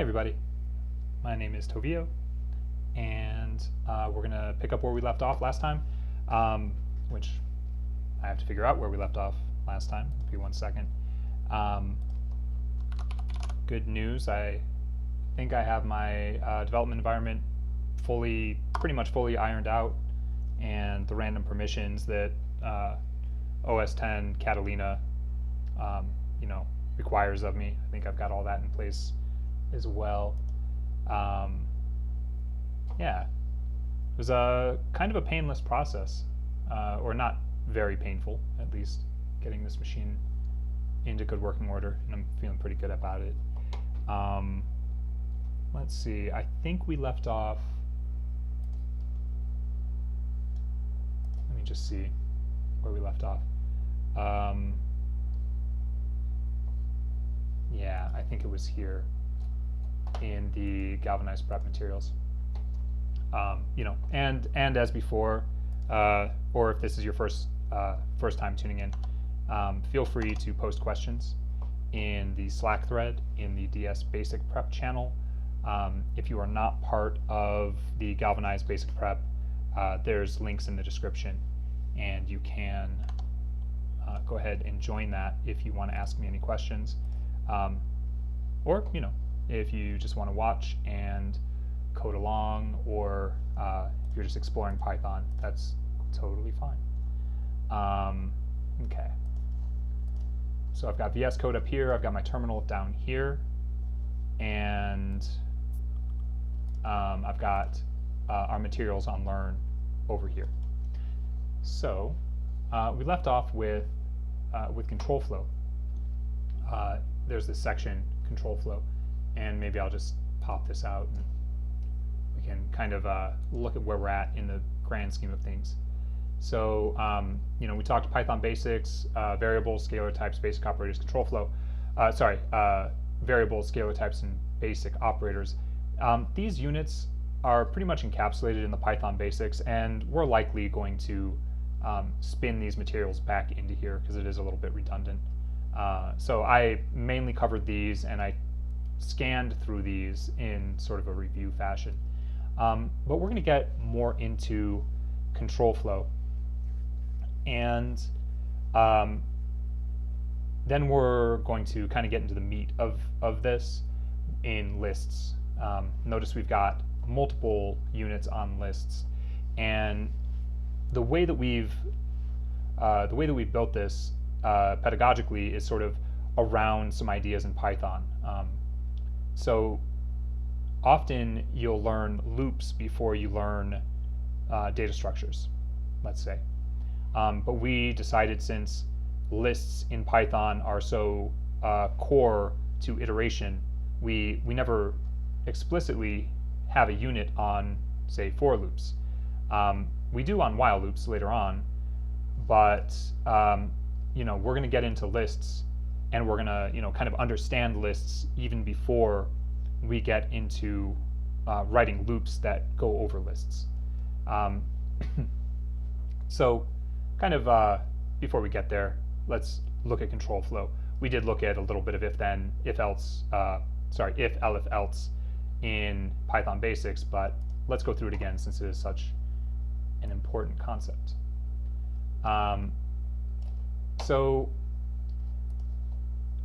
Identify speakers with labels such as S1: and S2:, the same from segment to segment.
S1: Hey everybody, my name is Tovio, and we're going to pick up where we left off last time, which I have to figure out where we left off last time. Give me 1 second. Good news, I think I have my development environment pretty much fully ironed out, and the random permissions that OS 10 Catalina requires of me. I think I've got all that in place as well. Yeah, it was a kind of a painless process, or not very painful, at least, getting this machine into good working order, and I'm feeling pretty good about it. Let's see, I think we left off, let me just see where we left off. Yeah, I think it was here in the Galvanize prep materials. And as before, or if this is your first time tuning in, feel free to post questions in the Slack thread in the DS Basic Prep channel. If you are not part of the Galvanize Basic Prep, there's links in the description, and you can go ahead and join that if you want to ask me any questions, or if you just want to watch and code along, or if you're just exploring Python, that's totally fine. Okay. So I've got VS Code up here, I've got my terminal down here, and I've got our materials on Learn over here. So we left off with control flow. There's this section, control flow, and maybe I'll just pop this out and we can kind of look at where we're at in the grand scheme of things. So we talked Python basics, variables, scalar types, basic operators, control flow. Variables, scalar types, and basic operators. These units are pretty much encapsulated in the Python basics, and we're likely going to spin these materials back into here because it is a little bit redundant. So I mainly covered these, and I scanned through these in sort of a review fashion. But we're going to get more into control flow, and then we're going to kind of get into the meat of this in lists. Notice we've got multiple units on lists, and the way that we've built this pedagogically is sort of around some ideas in Python. So often you'll learn loops before you learn data structures, let's say. But we decided, since lists in Python are so core to iteration, we never explicitly have a unit on, say, for loops. We do on while loops later on, but we're going to get into lists, and we're going to kind of understand lists even before we get into writing loops that go over lists. So kind of before we get there, let's look at control flow. We did look at a little bit of if then, if else, if elif else in Python basics, but let's go through it again since it is such an important concept. So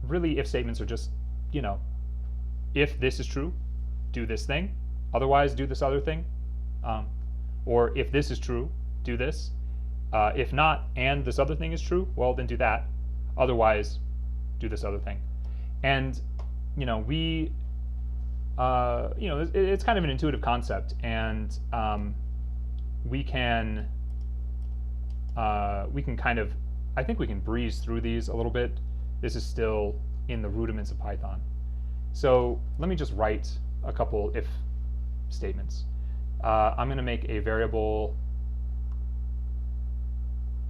S1: really, if statements are just, if this is true, do this thing, otherwise do this other thing. Or if this is true, do this. If not, and this other thing is true, well, then do that. Otherwise, do this other thing. And, it's kind of an intuitive concept, and we can kind of, I think we can breeze through these a little bit. This is still in the rudiments of Python. So let me just write a couple if statements. I'm going to make a variable.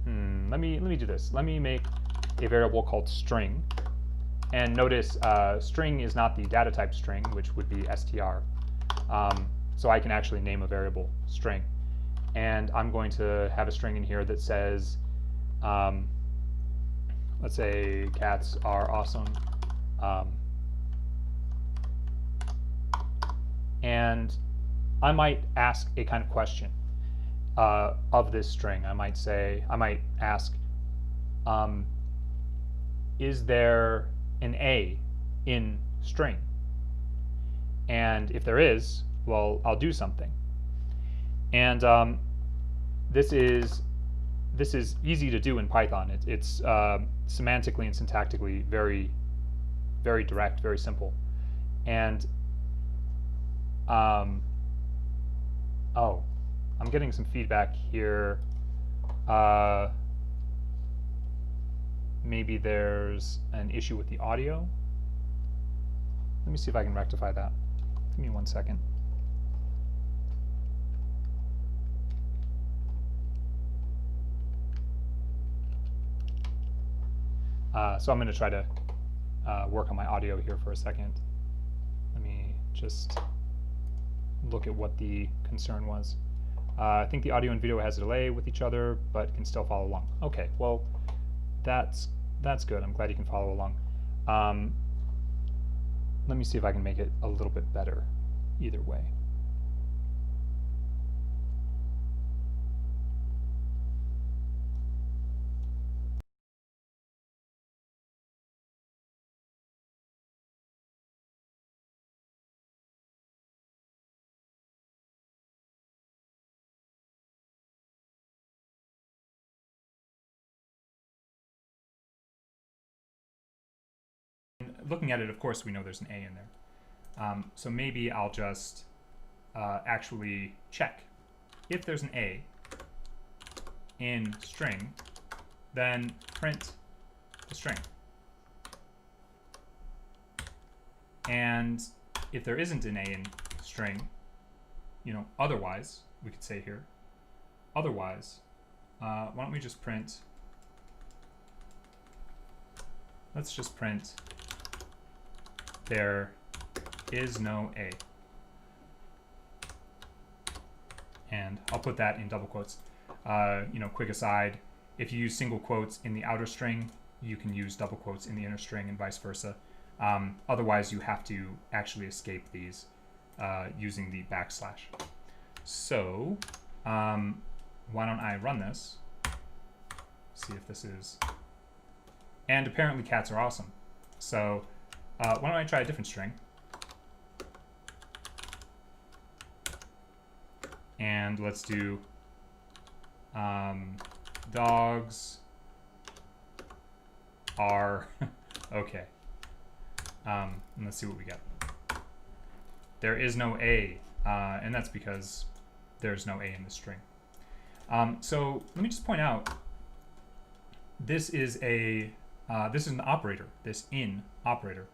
S1: Let me do this. Let me make a variable called string. And notice string is not the data type string, which would be str. So I can actually name a variable string. And I'm going to have a string in here that says, let's say cats are awesome. and I might ask a kind of question of this string. I might ask, is there an A in string? And if there is, well, I'll do something. And this is easy to do in Python. It's semantically and syntactically very direct, very simple. And oh, I'm getting some feedback here. Maybe there's an issue with the audio. Let me see if I can rectify that. Give me 1 second. So I'm going to try to work on my audio here for a second. Let me just look at what the concern was. I think the audio and video has a delay with each other, but can still follow along. Okay, well, that's good. I'm glad you can follow along. Let me see if I can make it a little bit better either way. Looking at it, of course, we know there's an A in there. So maybe I'll just actually check. If there's an A in string, then print the string. And if there isn't an A in string, otherwise, we could say here, otherwise, why don't we just print, let's just print there is no A. And I'll put that in double quotes. Quick aside, if you use single quotes in the outer string, you can use double quotes in the inner string and vice versa. Otherwise, you have to actually escape these using the backslash. So why don't I run this, see if this is, and apparently cats are awesome. So why don't I try a different string? And let's do dogs are okay. And let's see what we get. There is no A, and that's because there's no A in the string. So let me just point out, this is an operator. This in operator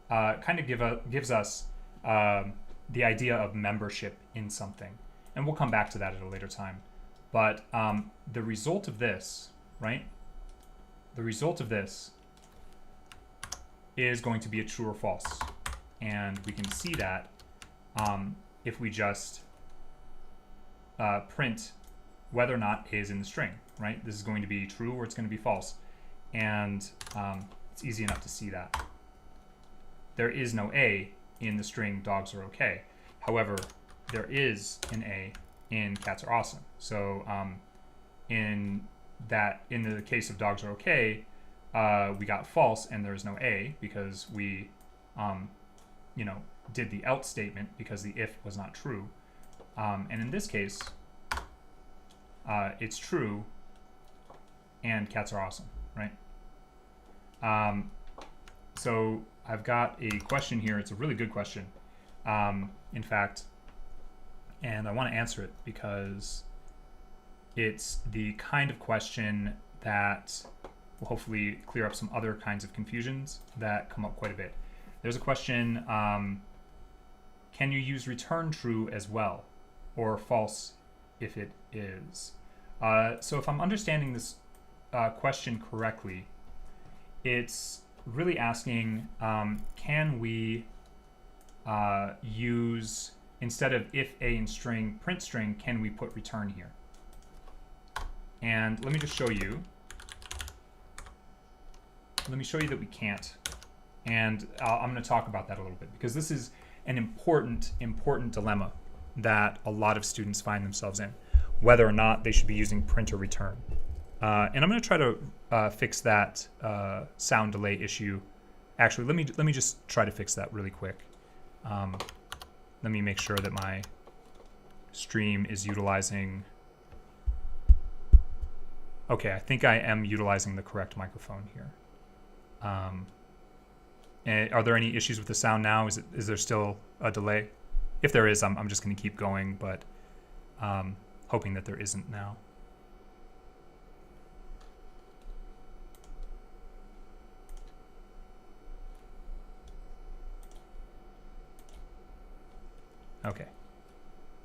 S1: kind of gives us the idea of membership in something. And we'll come back to that at a later time. But the result of this, right? The result of this is going to be a true or false. And we can see that if we just print whether or not A is in the string, right? This is going to be true or it's going to be false. And it's easy enough to see that. There is no A in the string dogs are okay. However, there is an A in cats are awesome. So in the case of dogs are okay, we got false and there's no A because we did the else statement because the if was not true. And in this case, it's true and cats are awesome, right? So I've got a question here. It's a really good question, in fact, and I want to answer it because it's the kind of question that will hopefully clear up some other kinds of confusions that come up quite a bit. There's a question, can you use return true as well, or false if it is? So if I'm understanding this question correctly, it's really asking, can we use, instead of if A in string, print string, can we put return here? And let me just show you. Let me show you that we can't. And I'm going to talk about that a little bit because this is an important dilemma that a lot of students find themselves in, whether or not they should be using print or return. And I'm going to try to fix that sound delay issue. Actually, let me just try to fix that really quick. Let me make sure that my stream is utilizing. Okay, I think I am utilizing the correct microphone here. And are there any issues with the sound now? Is there still a delay? If there is, I'm just going to keep going, but hoping that there isn't now. Okay.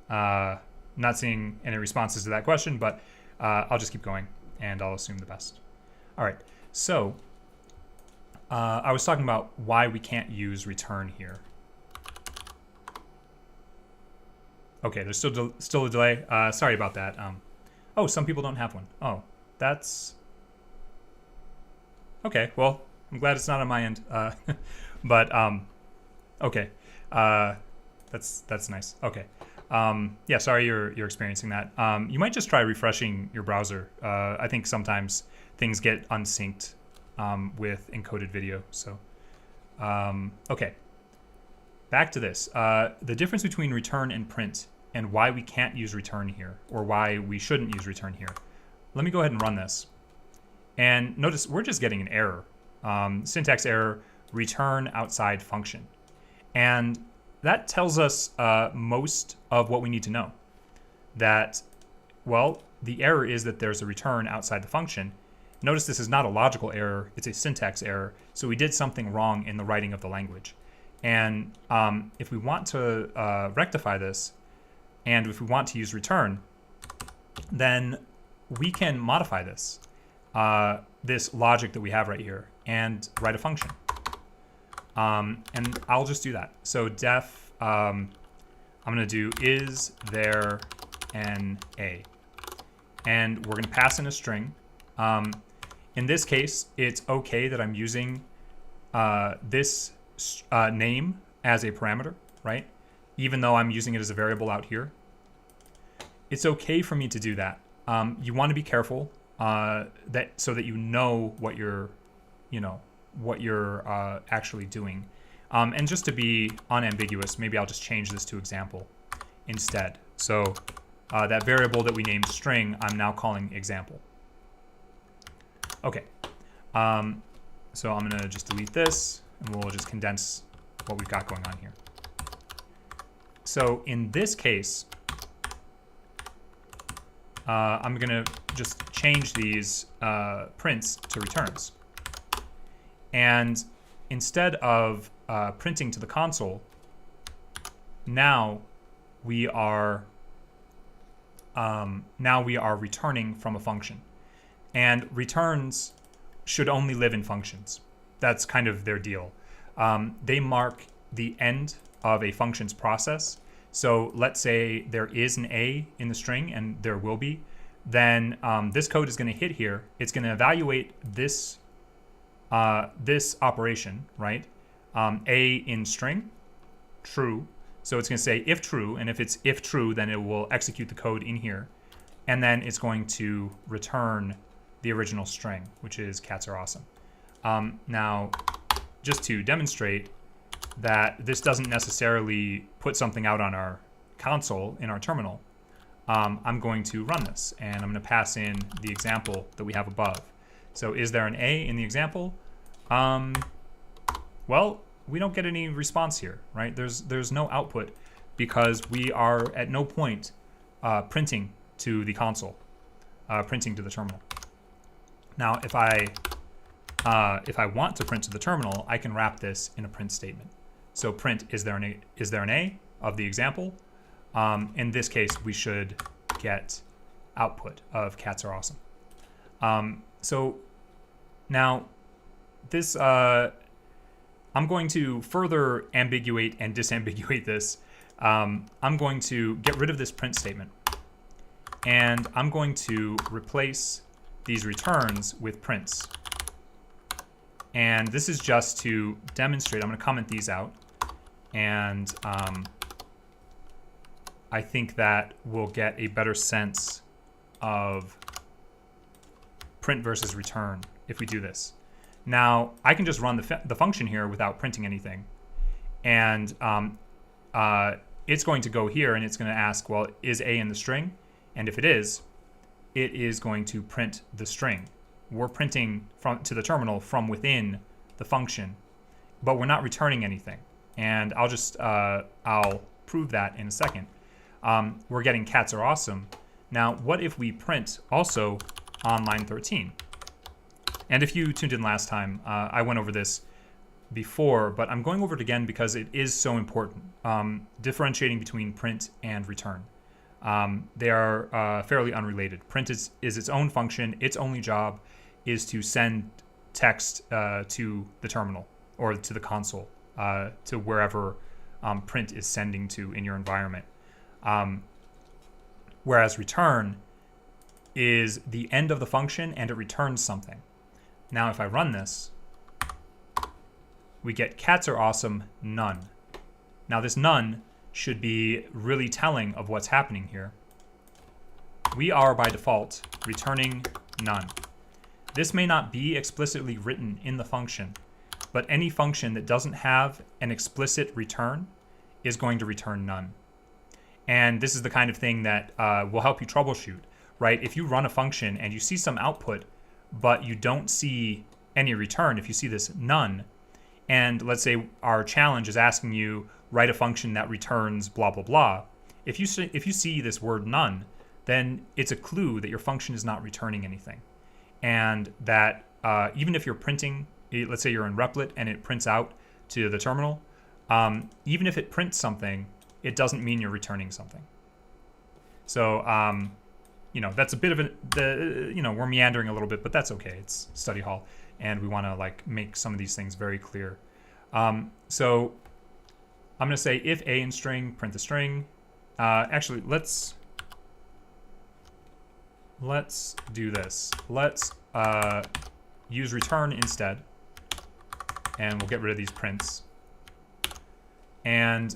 S1: Not seeing any responses to that question, but I'll just keep going and I'll assume the best. All right. So I was talking about why we can't use return here. Okay, there's still a delay. Sorry about that. Oh, some people don't have one. Oh, that's okay. Well, I'm glad it's not on my end. But okay, that's nice. Okay. Yeah, sorry you're experiencing that. You might just try refreshing your browser. I think sometimes things get unsynced with encoded video. So, okay. Back to this. The difference between return and print and why we can't use return here, or why we shouldn't use return here. Let me go ahead and run this. And notice we're just getting an error. Syntax error, return outside function. And that tells us most of what we need to know. That, well, the error is that there's a return outside the function. Notice this is not a logical error, it's a syntax error. So we did something wrong in the writing of the language. And if we want to rectify this, and if we want to use return, then we can modify this, this logic that we have right here, and write a function. And I'll just do that. So def, I'm going to do is there an a. And we're going to pass in a string. In this case, it's okay that I'm using this name as a parameter, right? Even though I'm using it as a variable out here. It's okay for me to do that. You want to be careful so that you know what you're actually doing. And just to be unambiguous, maybe I'll just change this to example instead. So that variable that we named string, I'm now calling example. Okay. So I'm going to just delete this, and we'll just condense what we've got going on here. So in this case, I'm going to just change these prints to returns. And instead of printing to the console, now we are returning from a function. And returns should only live in functions. That's kind of their deal. They mark the end of a function's process. So let's say there is an A in the string, and there will be. Then this code is going to hit here. It's going to evaluate this this operation, right? A in string, true. So it's going to say if true, and if it's if true, then it will execute the code in here. And then it's going to return the original string, which is cats are awesome. Now, just to demonstrate that this doesn't necessarily put something out on our console in our terminal, I'm going to run this, and I'm going to pass in the example that we have above. So is there an A in the example? Well, we don't get any response here, right? There's no output because we are at no point printing to the console, printing to the terminal. Now, if I want to print to the terminal, I can wrap this in a print statement. So print is there an A of the example. In this case, we should get output of cats are awesome. So now this I'm going to further ambiguate and disambiguate this. I'm going to get rid of this print statement, and I'm going to replace these returns with prints. And this is just to demonstrate. I'm going to comment these out, and I think that we'll get a better sense of print versus return if we do this. Now, I can just run the function here without printing anything. And it's going to go here and it's going to ask, well, is A in the string? And if it is going to print the string. We're printing to the terminal from within the function, but we're not returning anything. And I'll prove that in a second. We're getting cats are awesome. Now, what if we print also on line 13? And if you tuned in last time, I went over this before, but I'm going over it again because it is so important. Differentiating between print and return. They are fairly unrelated. Print is its own function. Its only job is to send text to the terminal or to the console, to wherever print is sending to in your environment. Whereas return is the end of the function and it returns something. Now, if I run this, we get cats are awesome, none. Now, this none should be really telling of what's happening here. We are, by default, returning none. This may not be explicitly written in the function, but any function that doesn't have an explicit return is going to return none. And this is the kind of thing that will help you troubleshoot, right? If you run a function and you see some output, but you don't see any return, if you see this none, and let's say our challenge is asking you write a function that returns blah, blah, blah. If you see this word none, then it's a clue that your function is not returning anything. And that even if you're printing, let's say you're in Replit and it prints out to the terminal, even if it prints something, it doesn't mean you're returning something. So, that's a bit of we're meandering a little bit, but that's okay. It's study hall, and we want to make some of these things very clear. So I'm going to say if A in string, print the string. Actually, let's do this. Let's use return instead, and we'll get rid of these prints. And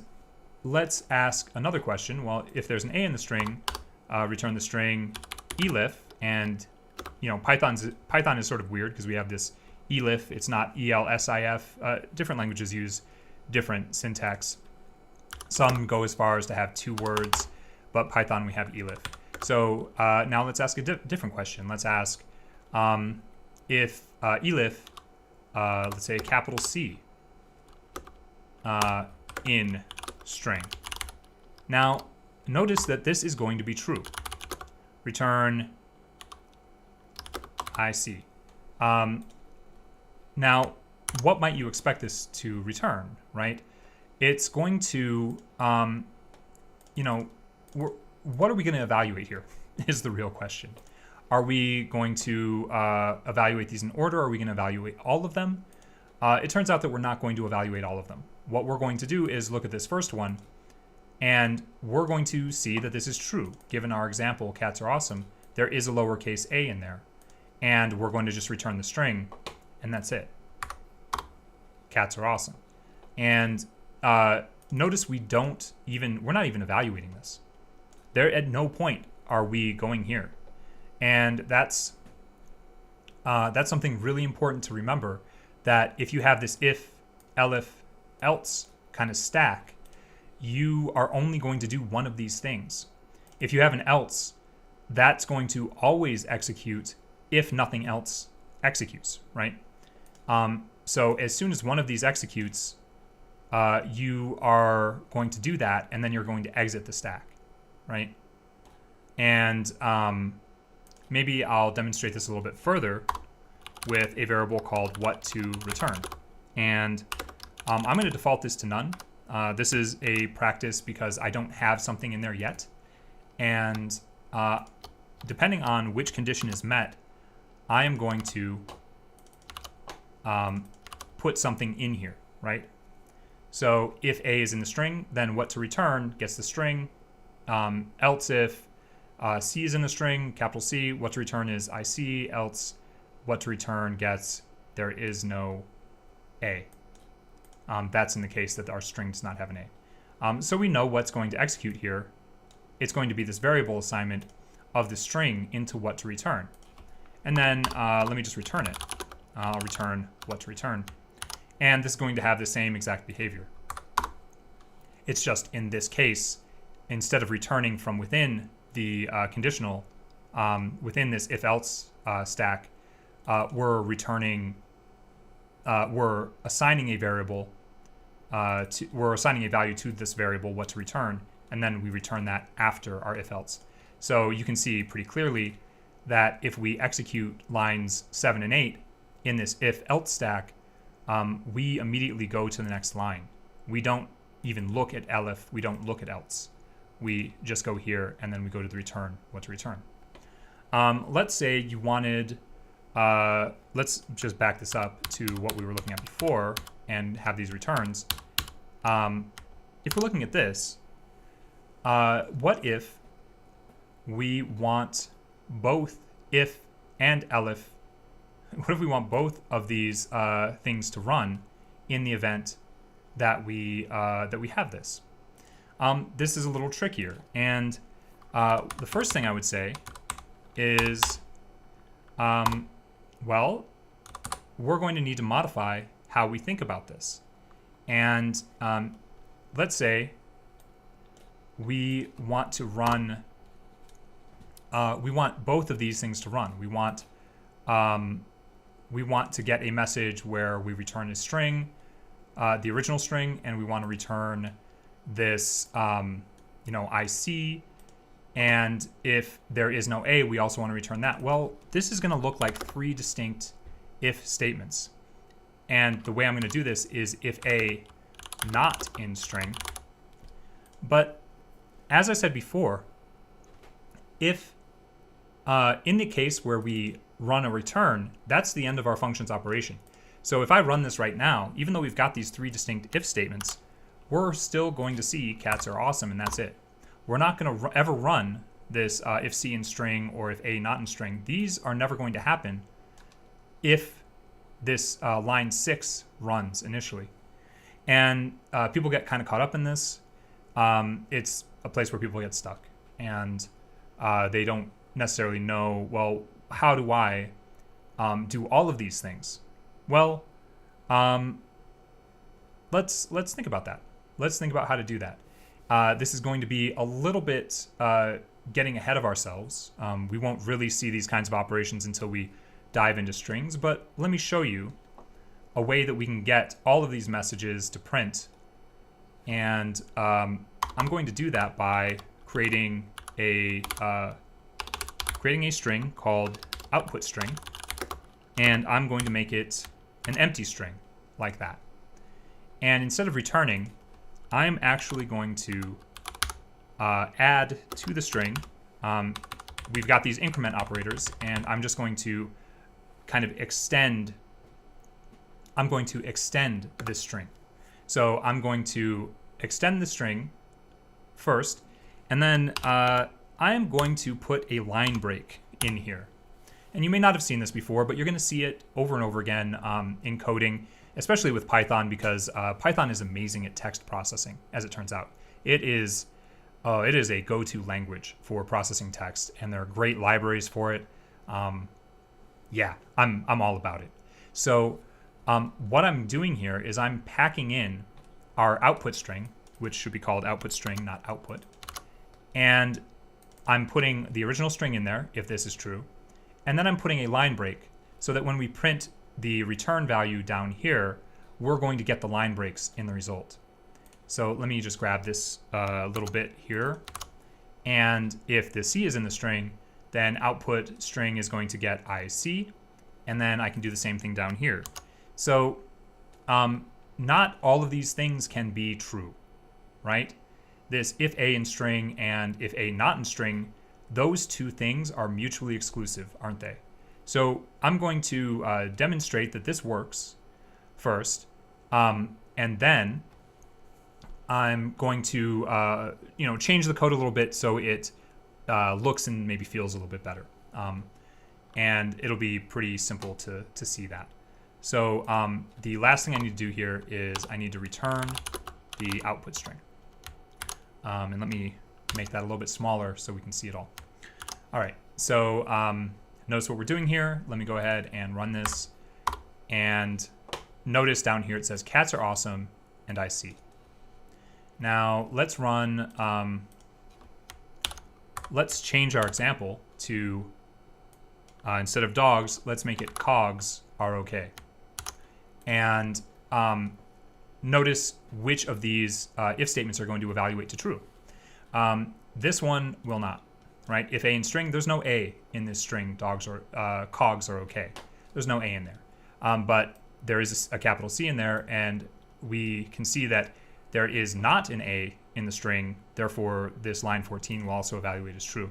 S1: let's ask another question. Well, if there's an A in the string, return the string elif, and Python is sort of weird because we have this elif. It's not ELSIF. Different languages use different syntax. Some go as far as to have 2 words, but Python we have elif. So now let's ask a different question. Let's ask if elif, let's say capital C in string. Now notice that this is going to be true. Return IC. Now, what might you expect this to return, right? It's going to, what are we going to evaluate here is the real question. Are we going to evaluate these in order? Are we going to evaluate all of them? It turns out that we're not going to evaluate all of them. What we're going to do is look at this first one, and we're going to see that this is true. Given our example, cats are awesome, there is a lowercase a in there. And we're going to just return the string, and that's it. Cats are awesome. And notice we're not even evaluating this. There at no point are we going here. And that's something really important to remember, that if you have this if, elif, else kind of stack, you are only going to do one of these things. If you have an else, that's going to always execute if nothing else executes, right? So as soon as one of these executes, you are going to do that, and then you're going to exit the stack, right? And maybe I'll demonstrate this a little bit further with a variable called what to return. And I'm going to default this to none. This is a practice because I don't have something in there yet. And depending on which condition is met, I am going to put something in here, right? So if A is in the string, then what to return gets the string. Else if C is in the string, capital C, what to return is IC, else what to return gets there is no A. That's in the case that our string does not have an A. So we know what's going to execute here. It's going to be this variable assignment of the string into what to return. And then let me just return it. I'll return what to return. And this is going to have the same exact behavior. It's just in this case, instead of returning from within the conditional, within this if-else stack, we're assigning a variable, we're assigning a value to this variable, what to return, and then we return that after our if-else. So you can see pretty clearly that if we execute lines 7 and 8 in this if-else stack, we immediately go to the next line. We don't even look at elif, we don't look at else. We just go here and then we go to the return, what to return. Let's say you wanted, let's just back this up to what we were looking at before and have these returns. If we're looking at this, what if we want both if and elif? What if we want both of these things to run in the event that we have this? This is a little trickier, and the first thing I would say is, well, we're going to need to modify how we think about this. And let's say we want to run, we want both of these things to run. We want to get a message where we return a string, the original string, and we want to return this, IC. And if there is no A, we also want to return that. Well, this is going to look like 3 distinct if statements. And the way I'm going to do this is if A not in string. But as I said before, if in the case where we run a return, that's the end of our function's operation. So if I run this right now, even though we've got these 3 distinct if statements, we're still going to see cats are awesome and that's it. We're not going to ever run this if C in string or if A not in string. These are never going to happen if this line 6 runs initially. And people get kind of caught up in this. It's a place where people get stuck and they don't necessarily know, well, how do I do all of these things? Well, let's think about that. Let's think about how to do that. This is going to be a little bit getting ahead of ourselves. We won't really see these kinds of operations until we dive into strings, but let me show you a way that we can get all of these messages to print. And I'm going to do that by creating a string called output string, and I'm going to make it an empty string like that. And instead of returning, I'm actually going to add to the string. We've got these increment operators, and I'm just going to kind of extend. I'm going to extend this string. So I'm going to extend the string first, and then I am going to put a line break in here. And you may not have seen this before, but you're going to see it over and over again in coding, especially with Python, because Python is amazing at text processing, as it turns out. It is a go-to language for processing text, and there are great libraries for it. Yeah, I'm all about it. So what I'm doing here is I'm packing in our output string, which should be called output string, not output. And I'm putting the original string in there, if this is true. And then I'm putting a line break so that when we print the return value down here, we're going to get the line breaks in the result. So let me just grab this little bit here. And if the C is in the string, then output string is going to get IC. And then I can do the same thing down here. So not all of these things can be true, right? This if A in string and if A not in string, those two things are mutually exclusive, aren't they? So I'm going to demonstrate that this works first, and then I'm going to change the code a little bit so it looks and maybe feels a little bit better. And it'll be pretty simple to see that. So the last thing I need to do here is I need to return the output string. And let me make that a little bit smaller so we can see it all. All right, so notice what we're doing here. Let me go ahead and run this. And notice down here it says cats are awesome and I see. Now let's run, let's change our example to, instead of dogs, let's make it cogs are okay. And notice which of these if statements are going to evaluate to true. This one will not, right? If a in string, there's no a in this string, dogs or cogs are okay. There's no a in there. But there is a capital C in there, and we can see that there is not an a in the string. Therefore, this line 14 will also evaluate as true.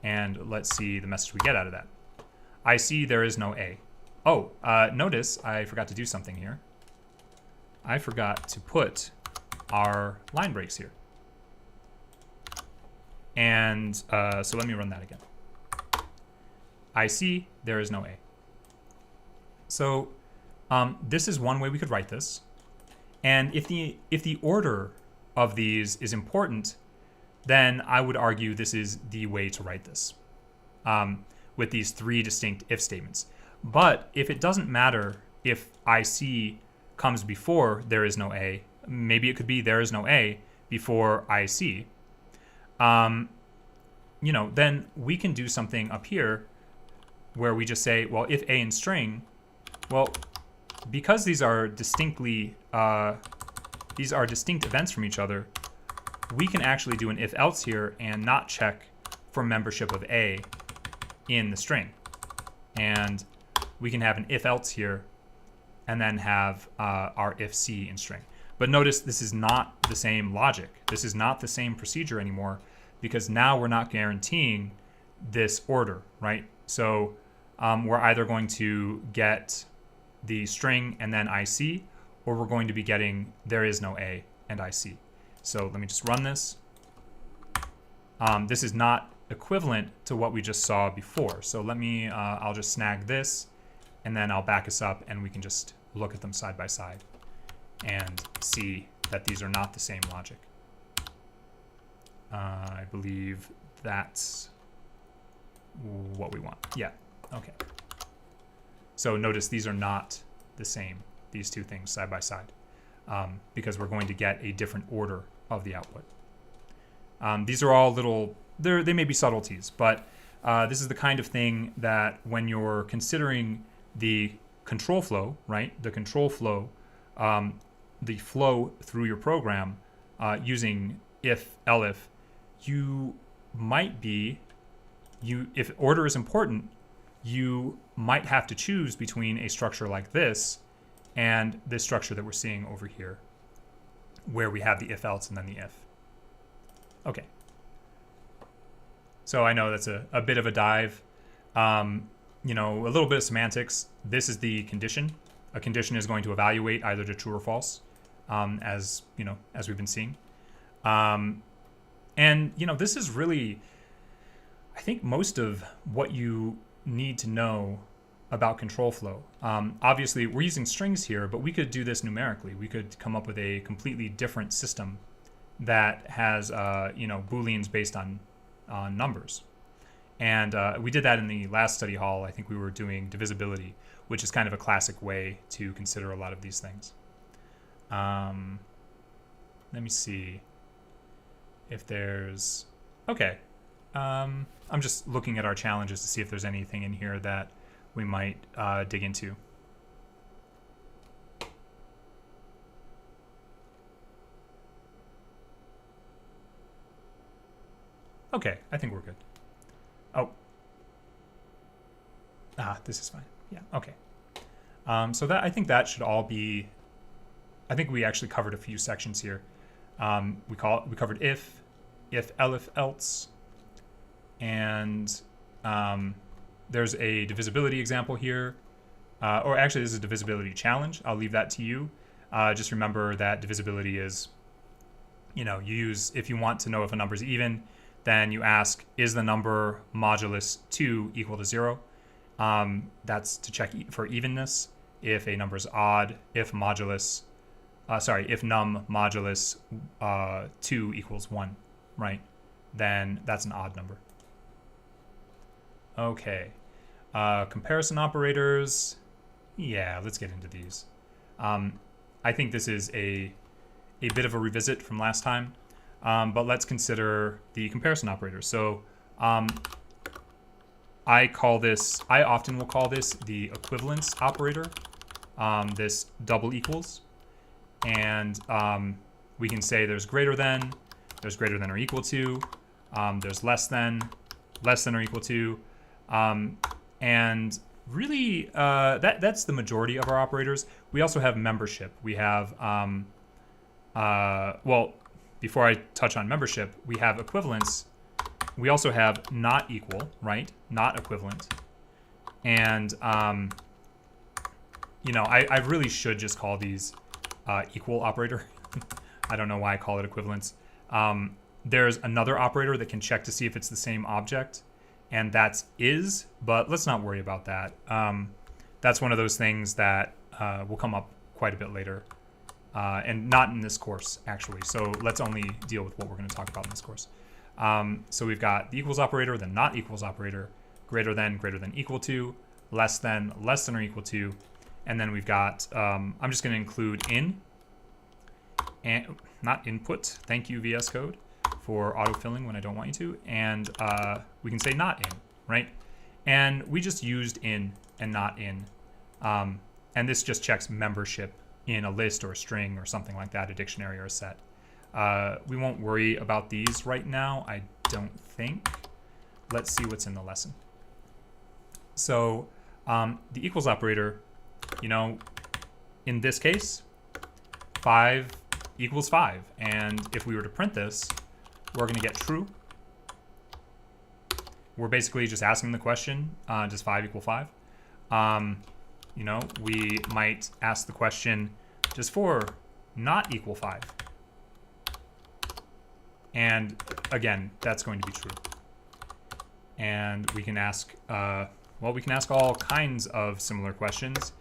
S1: And let's see the message we get out of that. I see there is no a. Oh, notice I forgot to do something here. I forgot to put our line breaks here. And so let me run that again. I see there is no a. So this is one way we could write this. And if the order of these is important, then I would argue this is the way to write this with these three distinct if statements. But if it doesn't matter if IC comes before there is no a, maybe it could be there is no a before IC, you know, then we can do something up here where we just say, well, if a in string, well, because these are distinctly, these are distinct events from each other, we can actually do an if else here and not check for membership of a in the string. And we can have an if else here and then have our if C in string. But notice this is not the same logic. This is not the same procedure anymore, because now we're not guaranteeing this order, right? So we're either going to get the string and then IC, or we're going to be getting there is no a and IC. So let me just run this. This is not equivalent to what we just saw before. So let me, I'll just snag this, and then I'll back us up, and we can just look at them side by side and see that these are not the same logic. I believe that's what we want. Yeah, okay. So notice these are not the same, these two things side by side, because we're going to get a different order of the output. These are all little, they may be subtleties, but this is the kind of thing that when you're considering the control flow, right? The control flow, the flow through your program using if, elif, you might be, if order is important, you might have to choose between a structure like this and this structure that we're seeing over here, where we have the if else and then the if. Okay. So I know that's a bit of a dive. You know, a little bit of semantics. This is the condition. A condition is going to evaluate either to true or false, as you know, as we've been seeing. And you know, this is really, I think, most of what you need to know about control flow. Obviously, we're using strings here, but we could do this numerically. We could come up with a completely different system that has, you know, Booleans based on numbers. And we did that in the last study hall. I think we were doing divisibility, which is kind of a classic way to consider a lot of these things. Let me see if there's, okay. I'm just looking at our challenges to see if there's anything in here that we might dig into. Okay, I think we're good. Oh. This is fine. Yeah, okay. So that, I think that should all be, I think we actually covered a few sections here. We covered if, elif, else, and there's a divisibility example here, or actually this is a divisibility challenge. I'll leave that to you. Just remember that divisibility is, you know, you use, if you want to know if a number is even, then you ask, is the number modulus 2 equal to 0? That's to check for evenness. if a number is odd, if modulus, if num modulus 2 equals 1, right? Then that's an odd number. Okay. Comparison operators. Yeah, let's get into these. I think this is a bit of a revisit from last time, but let's consider the comparison operators. So I often will call this the equivalence operator, this double equals. And we can say there's greater than or equal to, there's less than or equal to, and really that's the majority of our operators. We also have membership. We have, well, before I touch on membership, we have equivalence. We also have not equal, right? Not equivalent. And, you know, I really should just call these equal operator. I don't know why I call it equivalence. There's another operator that can check to see if it's the same object, and that's is, but let's not worry about that. That's one of those things that will come up quite a bit later, and not in this course, actually. So let's only deal with what we're going to talk about in this course. So we've got the equals operator, the not equals operator, greater than equal to, less than or equal to, and then we've got, I'm just going to include in, and not input, thank you VS Code for autofilling when I don't want you to, and we can say not in, right? And we just used in and not in, and this just checks membership in a list or a string or something like that, a dictionary or a set. We won't worry about these right now, I don't think. Let's see what's in the lesson. So the equals operator, you know, in this case, 5 equals 5. And if we were to print this, we're going to get true. We're basically just asking the question, does 5 equal 5? You know, we might ask the question, does 4 not equal 5? And again, that's going to be true. And we can ask, well, we can ask all kinds of similar questions.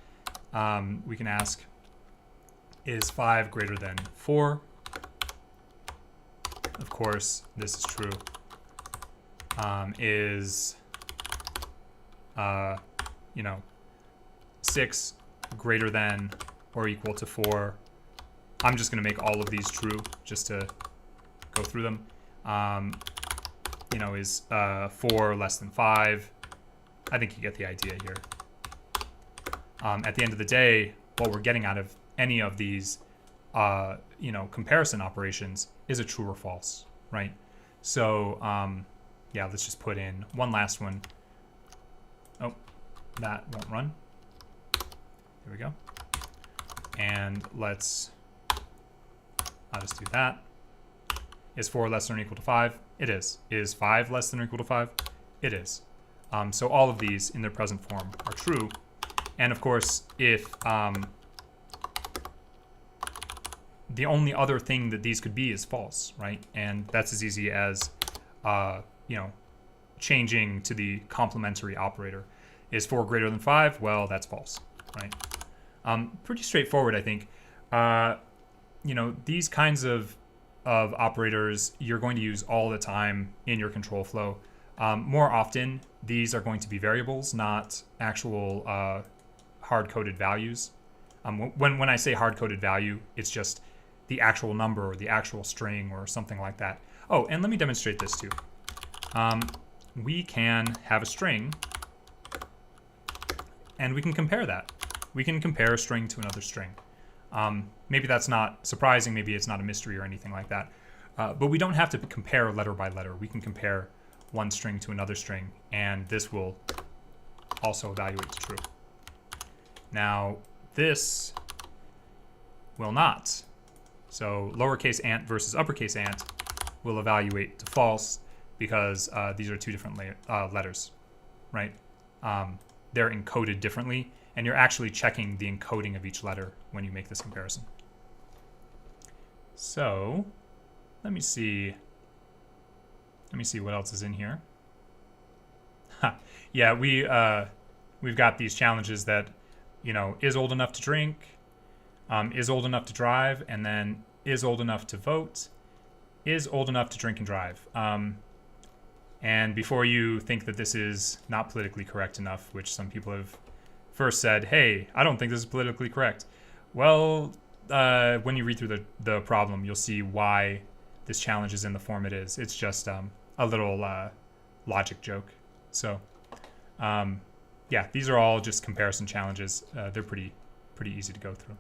S1: We can ask, is 5 greater than 4? Of course, this is true. Is, you know, 6 greater than or equal to 4? I'm just going to make all of these true just to go through them. You know, is 4 less than 5? I think you get the idea here. At the end of the day, what we're getting out of any of these, you know, comparison operations is a true or false, right? So, yeah, let's just put in one last one. Oh, that won't run. There we go. And let's, I'll just do that. Is 4 less than or equal to 5? It is. Is 5 less than or equal to 5? It is. So all of these in their present form are true. And of course, if the only other thing that these could be is false, right? And that's as easy as, you know, changing to the complementary operator. Is 4 greater than 5? Well, that's false, right? Pretty straightforward, I think. You know, these kinds of operators you're going to use all the time in your control flow. More often, these are going to be variables, not actual hard-coded values. When I say hard-coded value, it's just the actual number or the actual string or something like that. Oh, and let me demonstrate this too. We can have a string, and we can compare that. We can compare a string to another string. Maybe that's not surprising, maybe it's not a mystery or anything like that. But we don't have to compare letter by letter. We can compare one string to another string, and this will also evaluate to true. Now, this will not. So lowercase ant versus uppercase ant will evaluate to false because these are two different letters, right? They're encoded differently, and you're actually checking the encoding of each letter when you make this comparison. So let me see what else is in here. Yeah, we've got these challenges that is old enough to drink, is old enough to drive, and then is old enough to vote, is old enough to drink and drive. And before you think that this is not politically correct enough, which some people have first said, hey, I don't think this is politically correct. Well, when you read through the problem, you'll see why this challenge is in the form it is. It's just a little logic joke. So, yeah, these are all just comparison challenges. They're pretty easy to go through.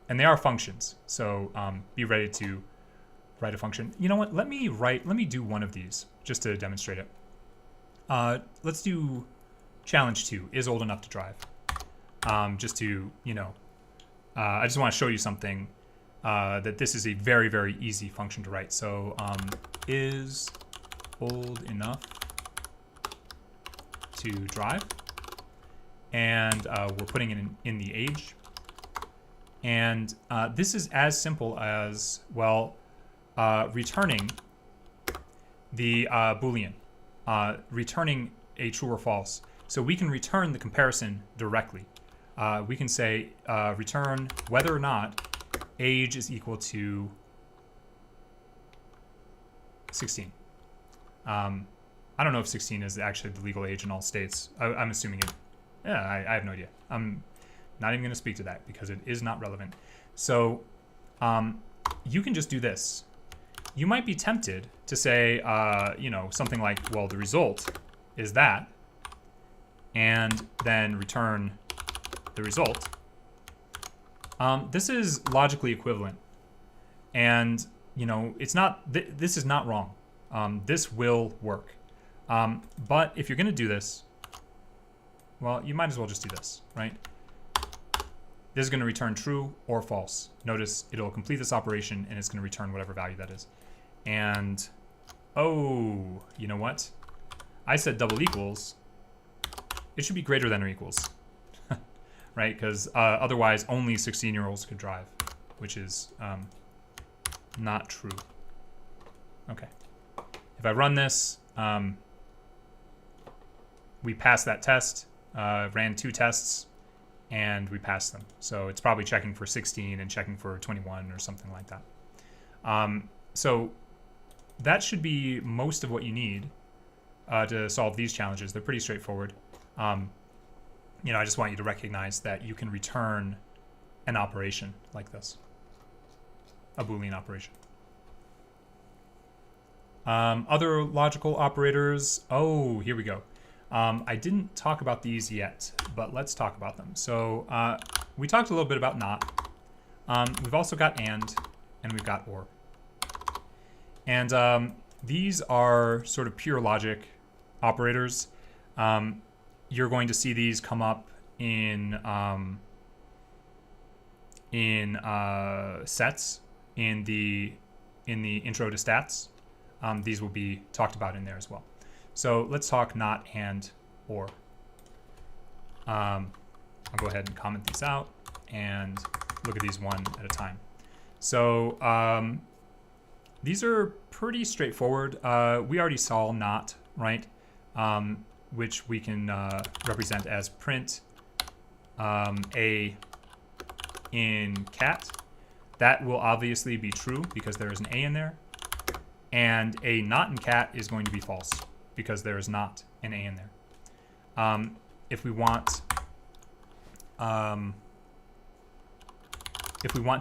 S1: And they are functions. So be ready to write a function. You know what? Let me do one of these just to demonstrate it. Let's do challenge 2, is old enough to drive. Just to, I just want to show you something, that this is a very, very easy function to write. So is old enough to drive. And we're putting it in the age. And this is as simple as, well, returning the Boolean, returning a true or false. So we can return the comparison directly. We can say return whether or not age is equal to 16. I don't know if 16 is actually the legal age in all states. I'm assuming it. Yeah, I have no idea. I'm not even going to speak to that because it is not relevant. So you can just do this. You might be tempted to say, something like, well, the result is that, and then return the result. This is logically equivalent, and it's not. This is not wrong. This will work. But if you're going to do this, well, you might as well just do this, right? This is going to return true or false. Notice it'll complete this operation and it's going to return whatever value that is. And, oh, you know what? I said double equals. It should be greater than or equals, right? Because otherwise only 16-year-olds could drive, which is not true. Okay. If I run this, we passed that test, ran 2 tests, and we passed them. So it's probably checking for 16 and checking for 21 or something like that. So that should be most of what you need to solve these challenges. They're pretty straightforward. I just want you to recognize that you can return an operation like this, a Boolean operation. Other logical operators. Oh, here we go. I didn't talk about these yet, but let's talk about them. So we talked a little bit about not. We've also got and we've got or. And these are sort of pure logic operators. You're going to see these come up in sets in the intro to stats. These will be talked about in there as well. So let's talk not, and, or. I'll go ahead and comment these out and look at these one at a time. So these are pretty straightforward. We already saw not, right? Which we can represent as print a in cat. That will obviously be true because there is an a in there. And a not in cat is going to be false because there is not an a in there. If we want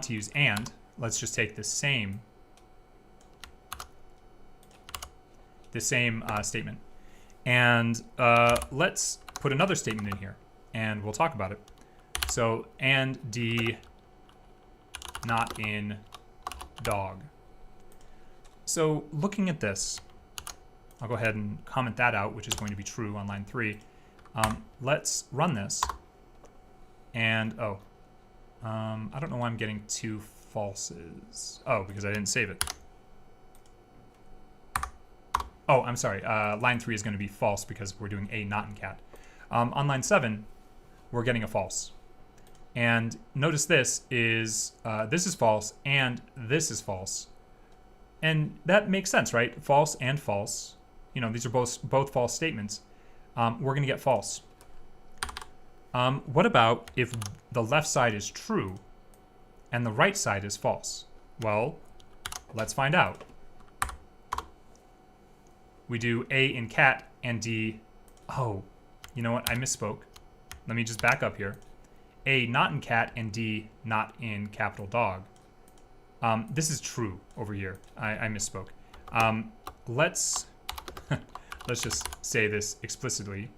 S1: to use and, let's just take the same statement, and let's put another statement in here, and we'll talk about it. So and d not in dog. So looking at this, I'll go ahead and comment that out, which is going to be true on line 3. Let's run this. And, I don't know why I'm getting 2 falses. Oh, because I didn't save it. Oh, I'm sorry. Line 3 is going to be false because we're doing a not in cat. On line 7, we're getting a false. And notice this is false and this is false. And that makes sense, right? False and false. These are both false statements. We're going to get false. What about if the left side is true and the right side is false? Well, let's find out. We do A in cat and D. Oh, you know what? I misspoke. Let me just back up here. A not in cat and D not in capital dog. This is true over here. I misspoke. Let's let's just say this explicitly.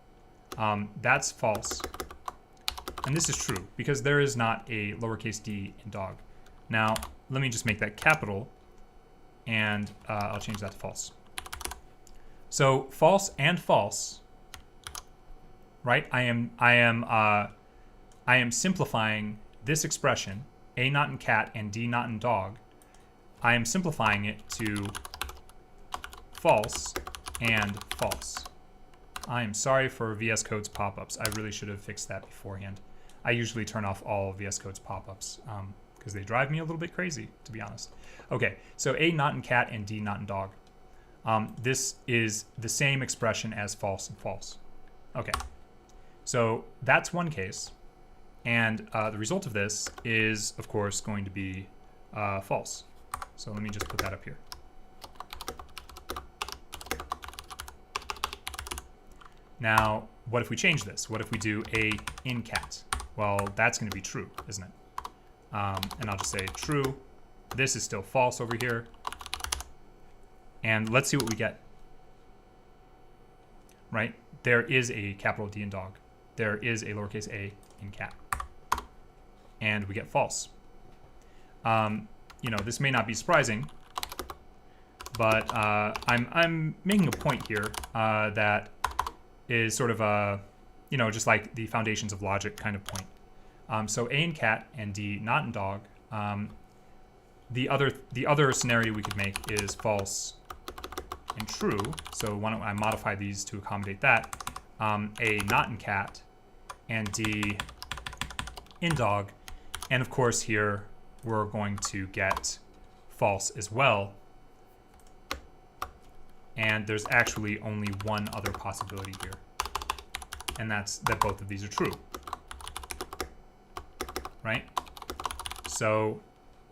S1: That's false. And this is true because there is not a lowercase d in dog. Now, let me just make that capital, and I'll change that to false. So false and false, right? I am simplifying this expression, A not in cat and D not in dog. I am simplifying it to false and false. I am sorry for VS Code's pop-ups. I really should have fixed that beforehand. I usually turn off all VS Code's pop-ups because they drive me a little bit crazy, to be honest. Okay, so A not in cat and D not in dog. This is the same expression as false and false. Okay, so that's one case. And the result of this is, of course, going to be false. So let me just put that up here. Now, what if we change this? What if we do A in cat? Well, that's going to be true, isn't it? And I'll just say true. This is still false over here. And let's see what we get. Right? There is a capital D in dog. There is a lowercase a in cat. And we get false. You know, this may not be surprising, but I'm making a point here that is sort of a, you know, just like the foundations of logic kind of point. So A in cat and D not in dog. The other scenario we could make is false and true. So why don't I modify these to accommodate that? A not in cat and D in dog. And of course here we're going to get false as well. And there's actually only one other possibility here. And that's that both of these are true. Right? So,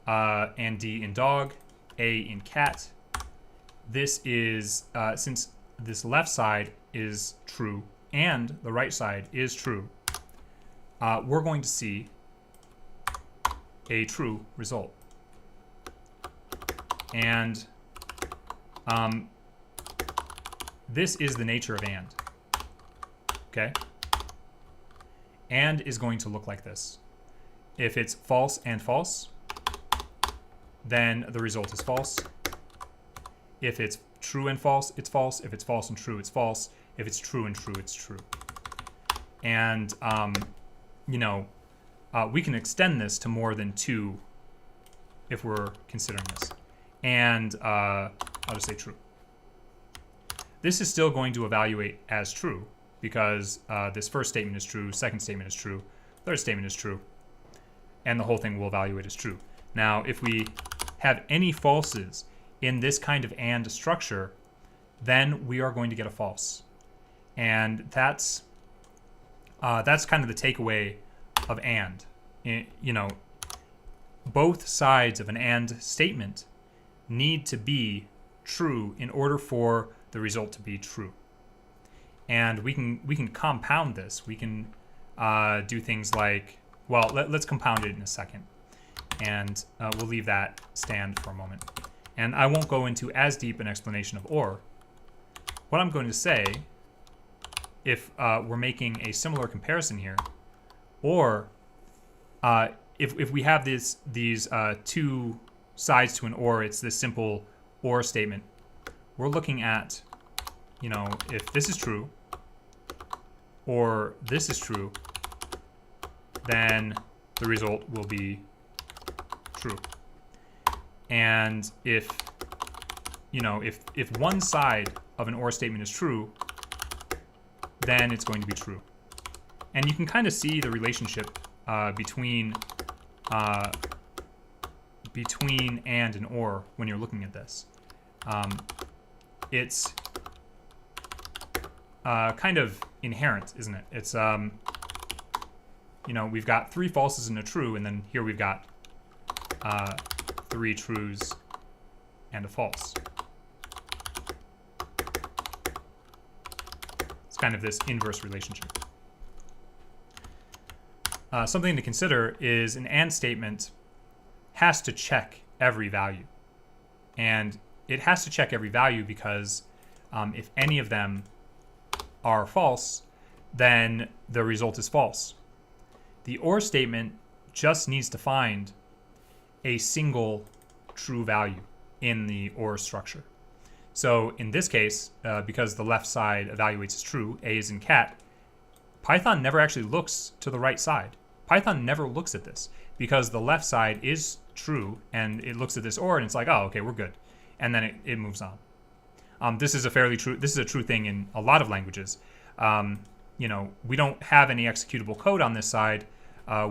S1: and D in dog, A in cat. This is, since this left side is true and the right side is true, we're going to see a true result. And this is the nature of and. Okay? And is going to look like this. If it's false and false, then the result is false. If it's true and false, it's false. If it's false and true, it's false. If it's true and true, it's true. And, you know, we can extend this to more than two if we're considering this. And I'll just say true. This is still going to evaluate as true because this first statement is true, second statement is true, third statement is true, and the whole thing will evaluate as true. Now, if we have any falses in this kind of and structure, then we are going to get a false. And that's kind of the takeaway of and. You know, both sides of an and statement need to be true in order for the result to be true. And we can compound this. We can do things like, well, let's compound it in a second. And we'll leave that stand for a moment. And I won't go into as deep an explanation of or. What I'm going to say, if we're making a similar comparison here, or if we have these two sides to an or, it's this simple or statement. We're looking at, you know, if this is true or this is true, then the result will be true. And if, you know, if one side of an or statement is true, then it's going to be true. And you can kind of see the relationship between and and or when you're looking at this. It's kind of inherent, isn't it? It's we've got 3 falses and a true, and then here we've got 3 trues and a false. It's kind of this inverse relationship. Something to consider is an AND statement has to check every value. And it has to check every value because if any of them are false, then the result is false. The OR statement just needs to find a single true value in the OR structure. So in this case, because the left side evaluates as true, A is in cat, Python never actually looks to the right side. Python never looks at this because the left side is true and it looks at this OR and it's like, oh, okay, we're good. And then it moves on. This is a true thing in a lot of languages. We don't have any executable code on this side.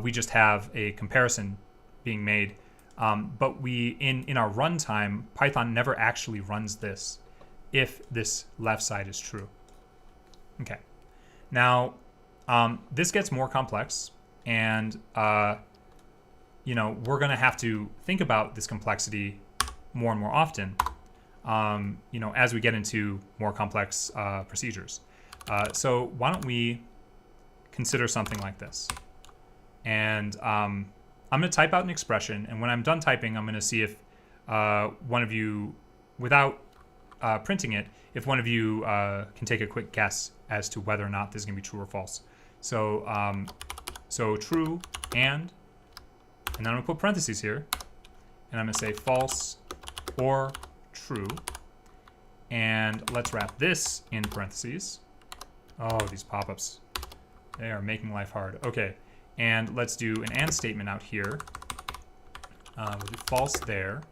S1: We just have a comparison being made. But in our runtime, Python never actually runs this if this left side is true. Okay. Now, this gets more complex, and we're going to have to think about this complexity more and more often, as we get into more complex procedures. So why don't we consider something like this? And I'm going to type out an expression, and when I'm done typing, I'm going to see if one of you, without printing it, if one of you can take a quick guess as to whether or not this is going to be true or false. So true and then I'm going to put parentheses here, and I'm going to say false or true, and let's wrap this in parentheses. Oh, these pop-ups, they are making life hard. Okay, and let's do an AND statement out here. We'll do false there,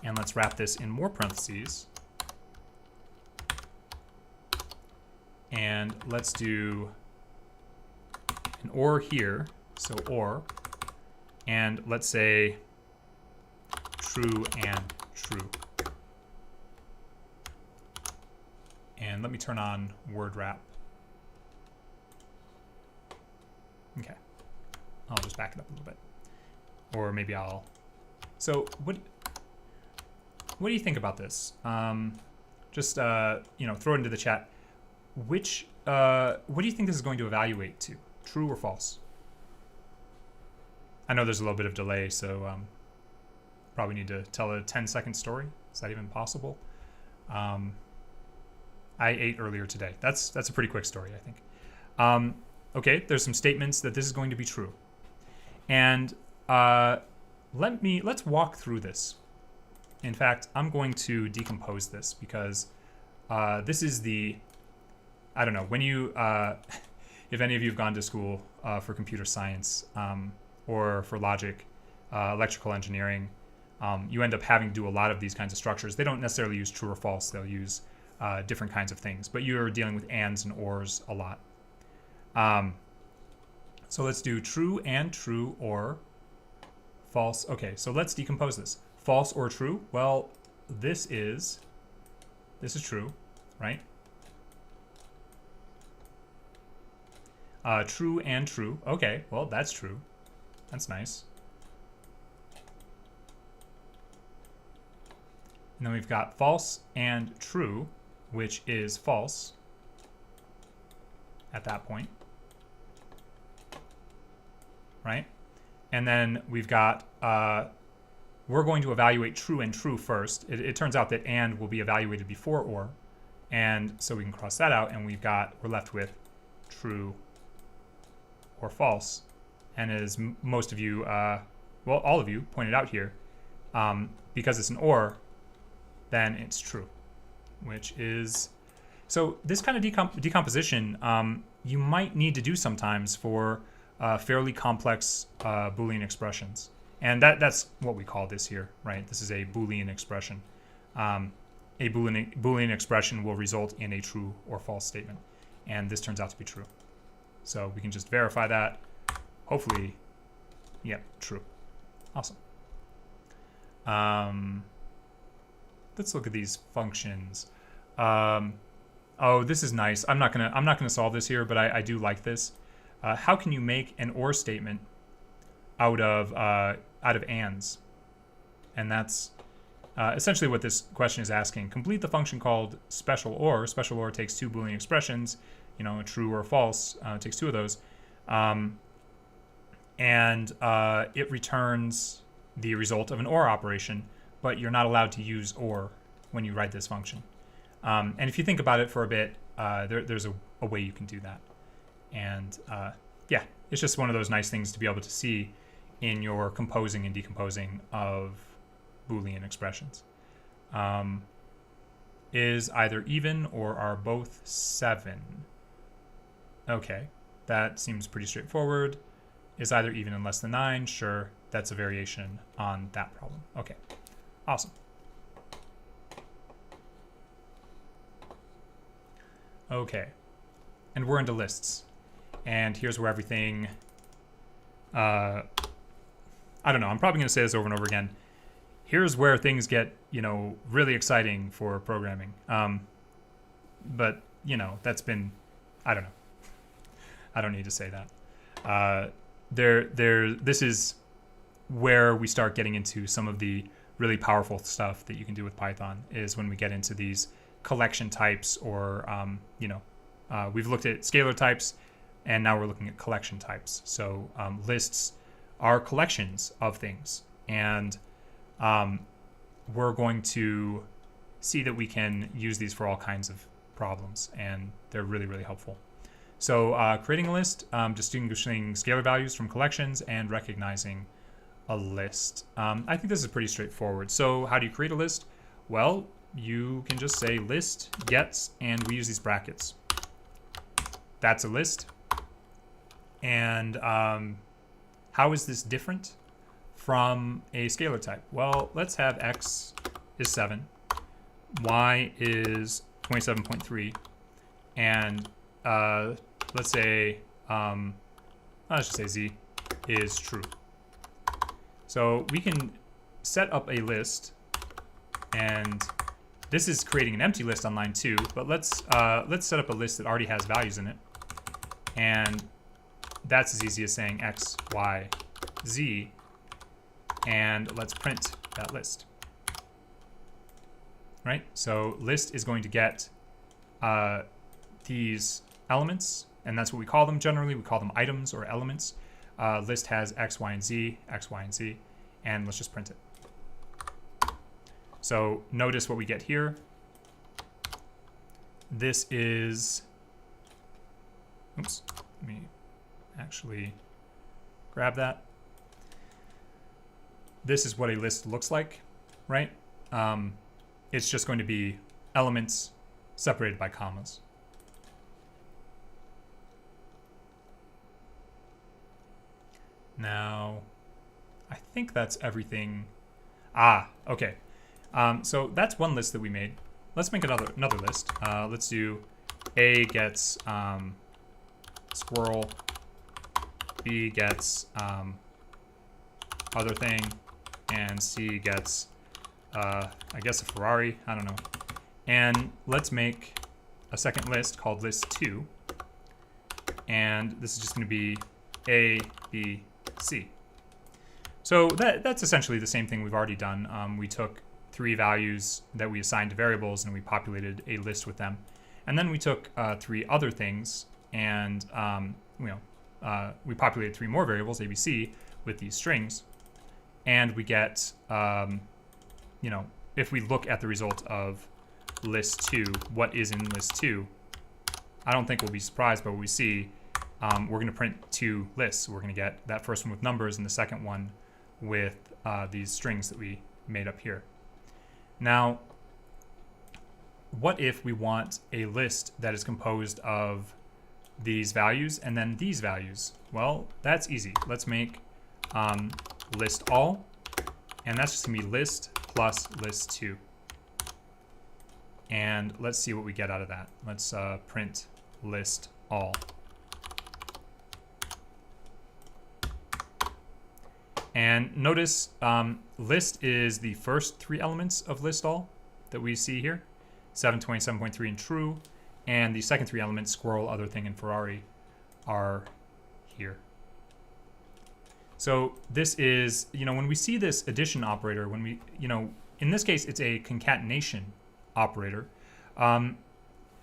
S1: and let's wrap this in more parentheses. And let's do an OR here, so OR, and let's say true and true. And let me turn on word wrap. Okay, I'll just back it up a little bit, or maybe I'll. So what do you think about this? Just throw it into the chat. What do you think this is going to evaluate to? True or false? I know there's a little bit of delay, so probably need to tell a 10-second story. Is that even possible? I ate earlier today. That's a pretty quick story, I think. Okay, there's some statements that this is going to be true, and let's walk through this. In fact, I'm going to decompose this because this is I don't know, when you if any of you have gone to school for computer science or for logic, electrical engineering, you end up having to do a lot of these kinds of structures. They don't necessarily use true or false. They'll use different kinds of things, but you're dealing with ands and ors a lot. So let's do true and true or false. Okay, so let's decompose this. False or true? Well, this is true, right? True and true. Okay, well, that's true. That's nice. And then we've got false and true, which is false at that point, right? And then we've got, we're going to evaluate true and true first. It turns out that and will be evaluated before or, and so we can cross that out, and we're left with true or false. And as most of you, well, all of you pointed out here, because it's an or, then it's true, which is, so this kind of decomposition you might need to do sometimes for fairly complex Boolean expressions. And that's what we call this here, right? This is a Boolean expression. A Boolean expression will result in a true or false statement. And this turns out to be true. So we can just verify that. Hopefully, yep, true. Awesome. Let's look at these functions. Oh, this is nice. I'm not gonna solve this here, but I do like this. how can you make an or statement out of ands? And that's essentially what this question is asking. Complete the function called special or. Special or takes two Boolean expressions, true or false. It takes two of those. And it returns the result of an or operation, but you're not allowed to use or when you write this function. And if you think about it for a bit, there's a way you can do that. And yeah, it's just one of those nice things to be able to see in your composing and decomposing of Boolean expressions. Is either even or are both 7? Okay, that seems pretty straightforward. Is either even and less than 9? Sure, that's a variation on that problem. Okay, awesome. Okay, and we're into lists. And here's where everything, I don't know, I'm probably gonna say this over and over again. Here's where things get, really exciting for programming. But, that's been, I don't know. I don't need to say that. This is where we start getting into some of the really powerful stuff that you can do with Python, is when we get into these collection types, or, we've looked at scalar types, and now we're looking at collection types. So lists are collections of things, and we're going to see that we can use these for all kinds of problems, and they're really, really helpful. So creating a list, distinguishing scalar values from collections, and recognizing a list. I think this is pretty straightforward. So how do you create a list? Well, you can just say list gets, and we use these brackets. That's a list. And how is this different from a scalar type? Well, let's have x is 7, y is 27.3, and let's say, let's just say z is true. So we can set up a list, and this is creating an empty list on line 2, but let's set up a list that already has values in it, and that's as easy as saying x, y, z, and let's print that list. Right? So list is going to get these elements, and that's what we call them generally. We call them items or elements. List has x, y, and z, and let's just print it. So notice what we get here. This is, oops, let me actually grab that. This is what a list looks like, right? It's just going to be elements separated by commas. Now, I think that's everything. Okay. So that's one list that we made. Let's make another list. Let's do A gets squirrel, B gets other thing, and C gets I guess a Ferrari, I don't know. And let's make a second list called list 2, and this is just going to be A, B, C. So that's essentially the same thing we've already done. We took 3 values that we assigned to variables, and we populated a list with them. And then we took 3 other things, and we populated 3 more variables, A, B, C, with these strings. And we get, if we look at the result of list 2, what is in list 2, I don't think we'll be surprised by what we see. We're going to print 2 lists. We're going to get that first one with numbers and the second one with these strings that we made up here. Now, what if we want a list that is composed of these values and then these values? Well, that's easy. Let's make list all, and that's just going to be list plus list 2. And let's see what we get out of that. Let's print list all. And notice list is the first 3 elements of list all that we see here, 7, 27.3, and true. And the second 3 elements, squirrel, other thing, and Ferrari, are here. So this is, when we see this addition operator, when we, in this case, it's a concatenation operator.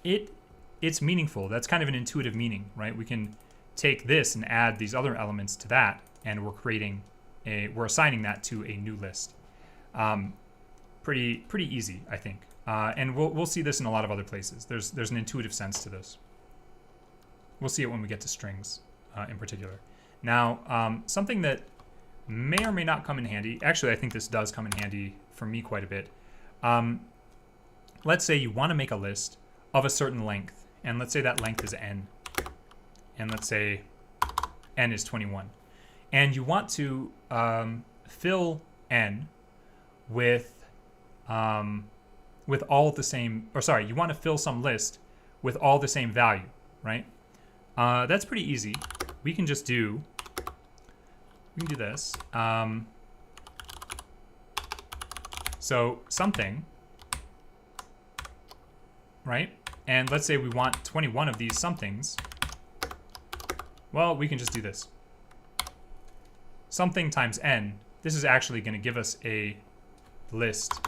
S1: It's meaningful. That's kind of an intuitive meaning, right? We can take this and add these other elements to that, and we're assigning that to a new list. Pretty easy, I think. And we'll see this in a lot of other places. There's an intuitive sense to this. We'll see it when we get to strings in particular. Now, something that may or may not come in handy, actually I think this does come in handy for me quite a bit. Let's say you want to make a list of a certain length, and let's say that length is n, and let's say n is 21. And you want to fill n with all the same, or sorry, you want to fill some list with all the same value, right? That's pretty easy. We can do this. So something, right? And let's say we want 21 of these somethings. Well, we can just do this. Something times n. This is actually going to give us a list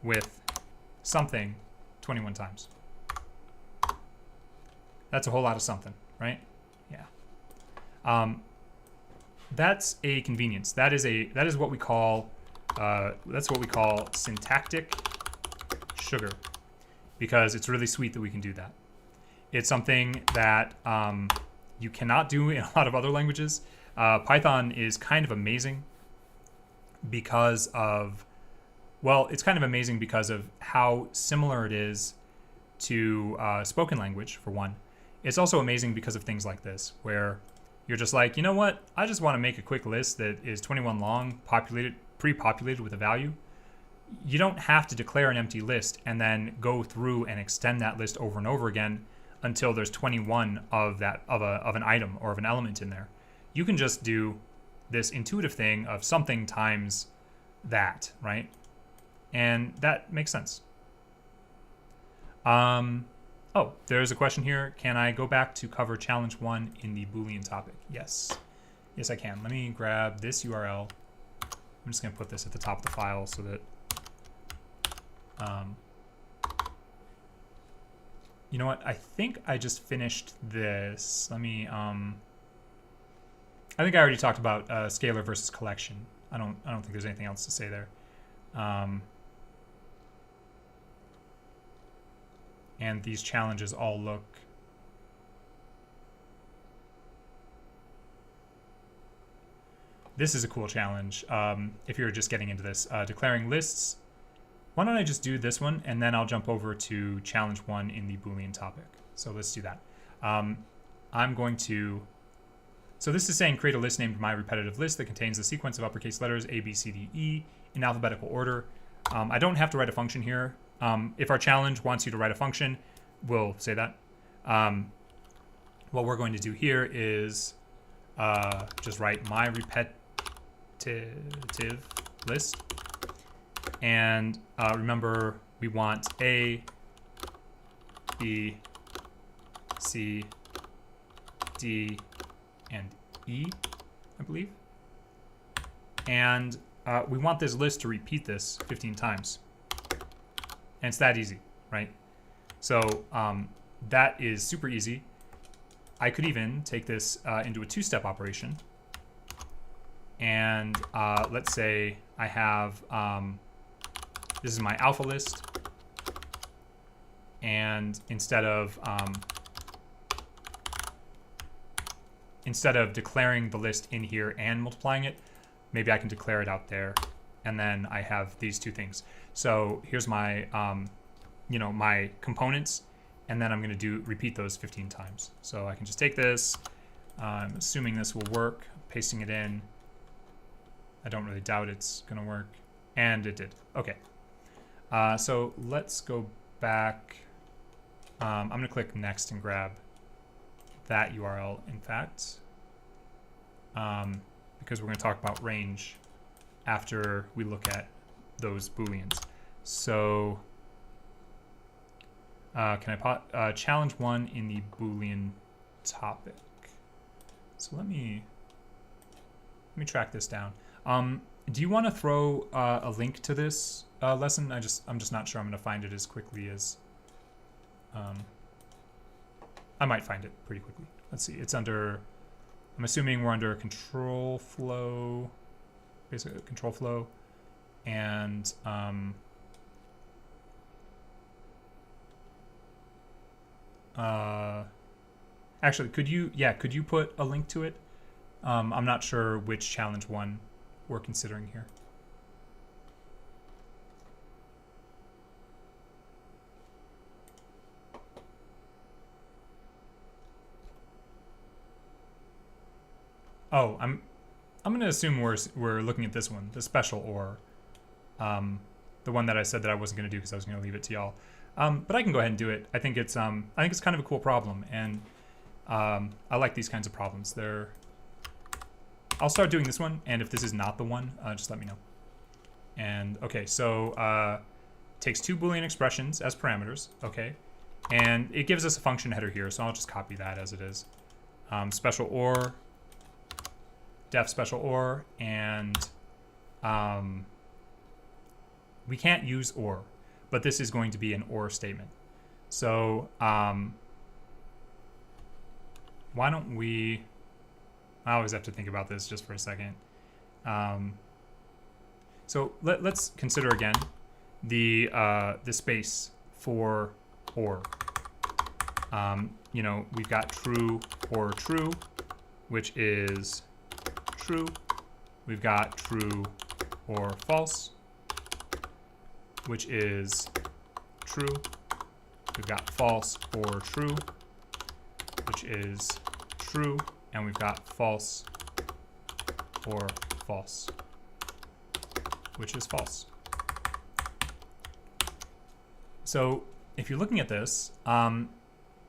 S1: with something 21 times. That's a whole lot of something, right? Yeah. That's a convenience. That is what we call syntactic sugar, because it's really sweet that we can do that. It's something that you cannot do in a lot of other languages. Python is kind of amazing because of, well, it's kind of amazing because of how similar it is to spoken language, for one. It's also amazing because of things like this, where you're just like, you know what? I just want to make a quick list that is 21 long, pre-populated with a value. You don't have to declare an empty list and then go through and extend that list over and over again until there's 21 of an item or of an element in there. You can just do this intuitive thing of something times that, right? And that makes sense. Oh, there's a question here. Can I go back to cover challenge 1 in the Boolean topic? Yes. Yes, I can. Let me grab this URL. I'm just going to put this at the top of the file so that you know what? I think I just finished this. Let me I think I already talked about scalar versus collection. I don't think there's anything else to say there. And these challenges all look this is a cool challenge if you're just getting into this. Declaring lists. Why don't I just do this one, and then I'll jump over to challenge 1 in the Boolean topic. So let's do that. I'm going to, so this is saying create a list named my repetitive list that contains the sequence of uppercase letters A, B, C, D, E in alphabetical order. I don't have to write a function here. If our challenge wants you to write a function, we'll say that. What we're going to do here is just write my repetitive list. And remember, we want A, B, C, D, and E, I believe. And we want this list to repeat this 15 times. And it's that easy, right? So that is super easy. I could even take this into a two-step operation. And let's say I have, this is my alpha list. And instead of declaring the list in here and multiplying it, maybe I can declare it out there. And then I have these two things. So here's my, my components, and then I'm going to repeat those 15 times. So I can just take this. I'm assuming this will work. Pasting it in. I don't really doubt it's going to work, and it did. Okay. So let's go back. I'm going to click next and grab that URL. In fact, because we're going to talk about range after we look at those Booleans. So can I put challenge 1 in the Boolean
S2: topic. So let me track this down. Do you want to throw a link to this lesson? I'm just not sure I'm going to find it as quickly as I might find it pretty quickly. Let's see. It's under, I'm assuming we're under control flow, basically control flow, and actually, could you put a link to it? I'm not sure which challenge one we're considering here. Oh, I'm going to assume we're looking at this one, the special or, the one that I said that I wasn't going to do because I was going to leave it to y'all. But I can go ahead and do it. I think it's kind of a cool problem, and I like these kinds of problems. I'll start doing this one, and if this is not the one, just let me know. And okay, so takes two Boolean expressions as parameters, okay, and it gives us a function header here, so I'll just copy that as it is. Special or, def special or, and we can't use or, but this is going to be an or statement. So why don't we, I always have to think about this just for a second. So let's consider again the space for or. You know, we've got true or true, which is true. We've got true or false, which is true. We've got false or true, which is true. And we've got false or false, which is false. So if you're looking at this,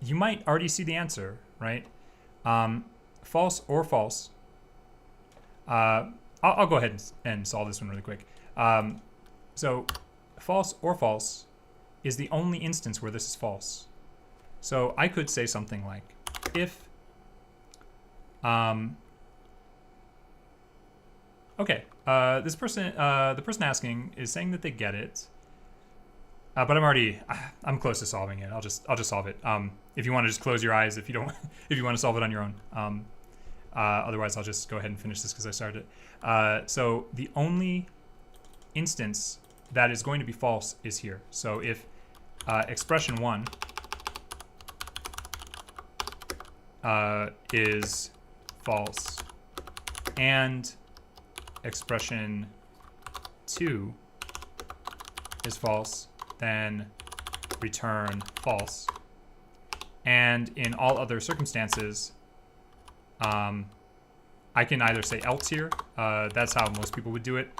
S2: you might already see the answer, right? False or false. I'll go ahead and solve this one really quick. So false or false is the only instance where this is false. So I could say something like, if okay, this person, the person asking is saying that they get it, but I'm close to solving it. I'll just solve it. If you want to just close your eyes, if you don't, if you want to solve it on your own. Otherwise, I'll just go ahead and finish this because I started it. So the only instance that is going to be false is here. So if expression 1 is false and expression 2 is false, then return false. And in all other circumstances, I can either say else here. That's how most people would do it.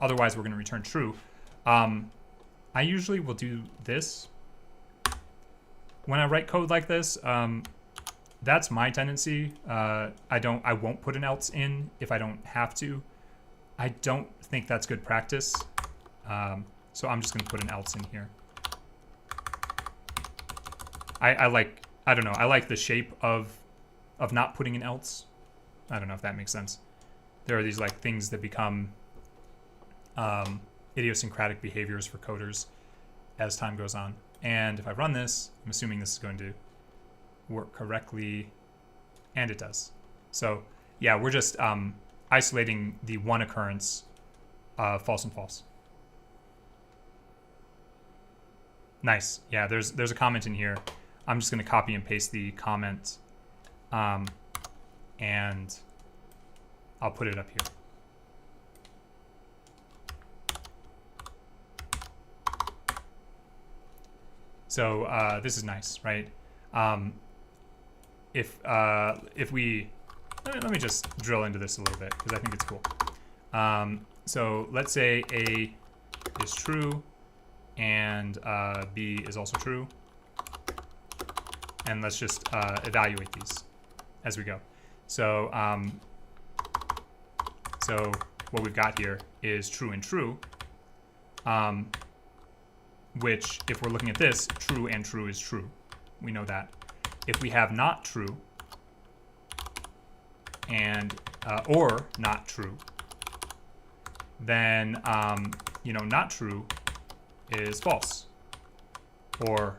S2: Otherwise, we're going to return true. I usually will do this. When I write code like this, that's my tendency. I won't put an else in if I don't have to. I don't think that's good practice. So I'm just going to put an else in here. I don't know. I like the shape of not putting an else. I don't know if that makes sense. There are these like things that become idiosyncratic behaviors for coders as time goes on. And if I run this, I'm assuming this is going to work correctly, and it does. So yeah, we're just isolating the one occurrence of false and false. Nice. Yeah, there's a comment in here. I'm just going to copy and paste the comment, and I'll put it up here. So this is nice, right? If we let me just drill into this a little bit because I think it's cool. So let's say A is true and B is also true, and let's just evaluate these as we go. So so what we've got here is true and true, which if we're looking at this, true and true is true. We know that. if we have not true and or not true, then not true is false, or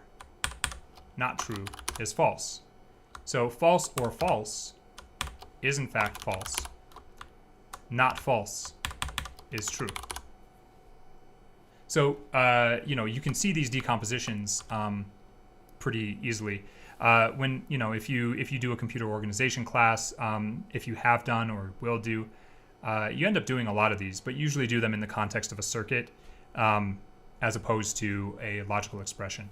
S2: not true is false. So false or false is in fact false. Not false is true. So you can see these decompositions pretty easily. If you do a computer organization class, if you have done or will do, you end up doing a lot of these, but usually do them in the context of a circuit as opposed to a logical expression.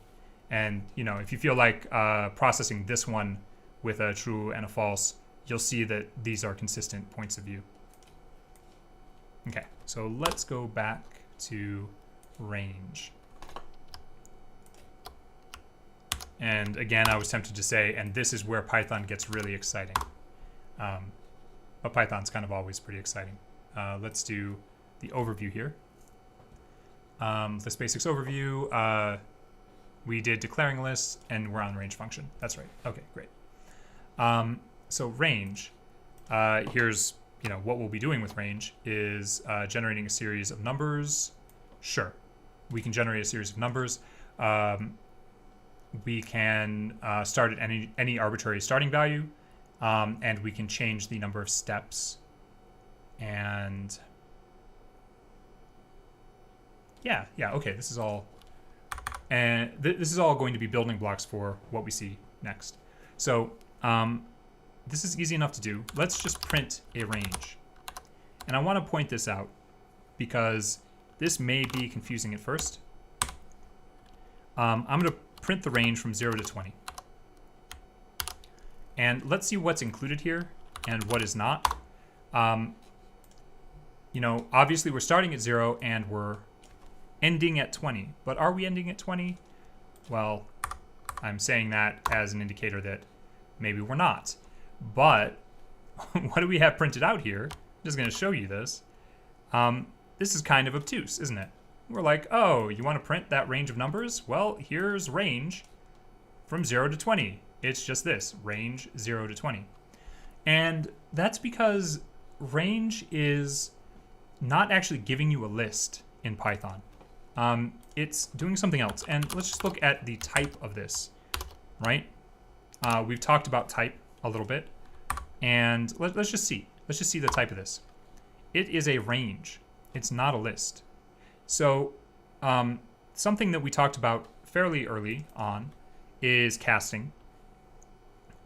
S2: And if you feel like processing this one with a true and a false, you'll see that these are consistent points of view. Okay, so let's go back to range. And again, I was tempted to say, and this is where Python gets really exciting. But Python's kind of always pretty exciting. Let's do the overview here. List basics overview. We did declaring lists, and we're on range function. That's right. Okay, great. So range. Here's what we'll be doing with range is generating a series of numbers. Sure, we can generate a series of numbers. We can start at any arbitrary starting value, and we can change the number of steps. And yeah, okay, this is all, and this is all going to be building blocks for what we see next. So this is easy enough to do. Let's just print a range. And I want to point this out because this may be confusing at first. I'm going to print the range from 0 to 20. And let's see what's included here and what is not. Obviously we're starting at 0 and we're ending at 20. But are we ending at 20? Well, I'm saying that as an indicator that maybe we're not. But what do we have printed out here? I'm just going to show you this. This is kind of obtuse, isn't it? We're like, oh, you want to print that range of numbers? Well, here's range from 0 to 20. It's just this, range 0 to 20. And that's because range is not actually giving you a list in Python. It's doing something else. And let's just look at the type of this, right? We've talked about type a little bit. And let's just see. Let's just see the type of this. It is a range. It's not a list. So something that we talked about fairly early on is casting.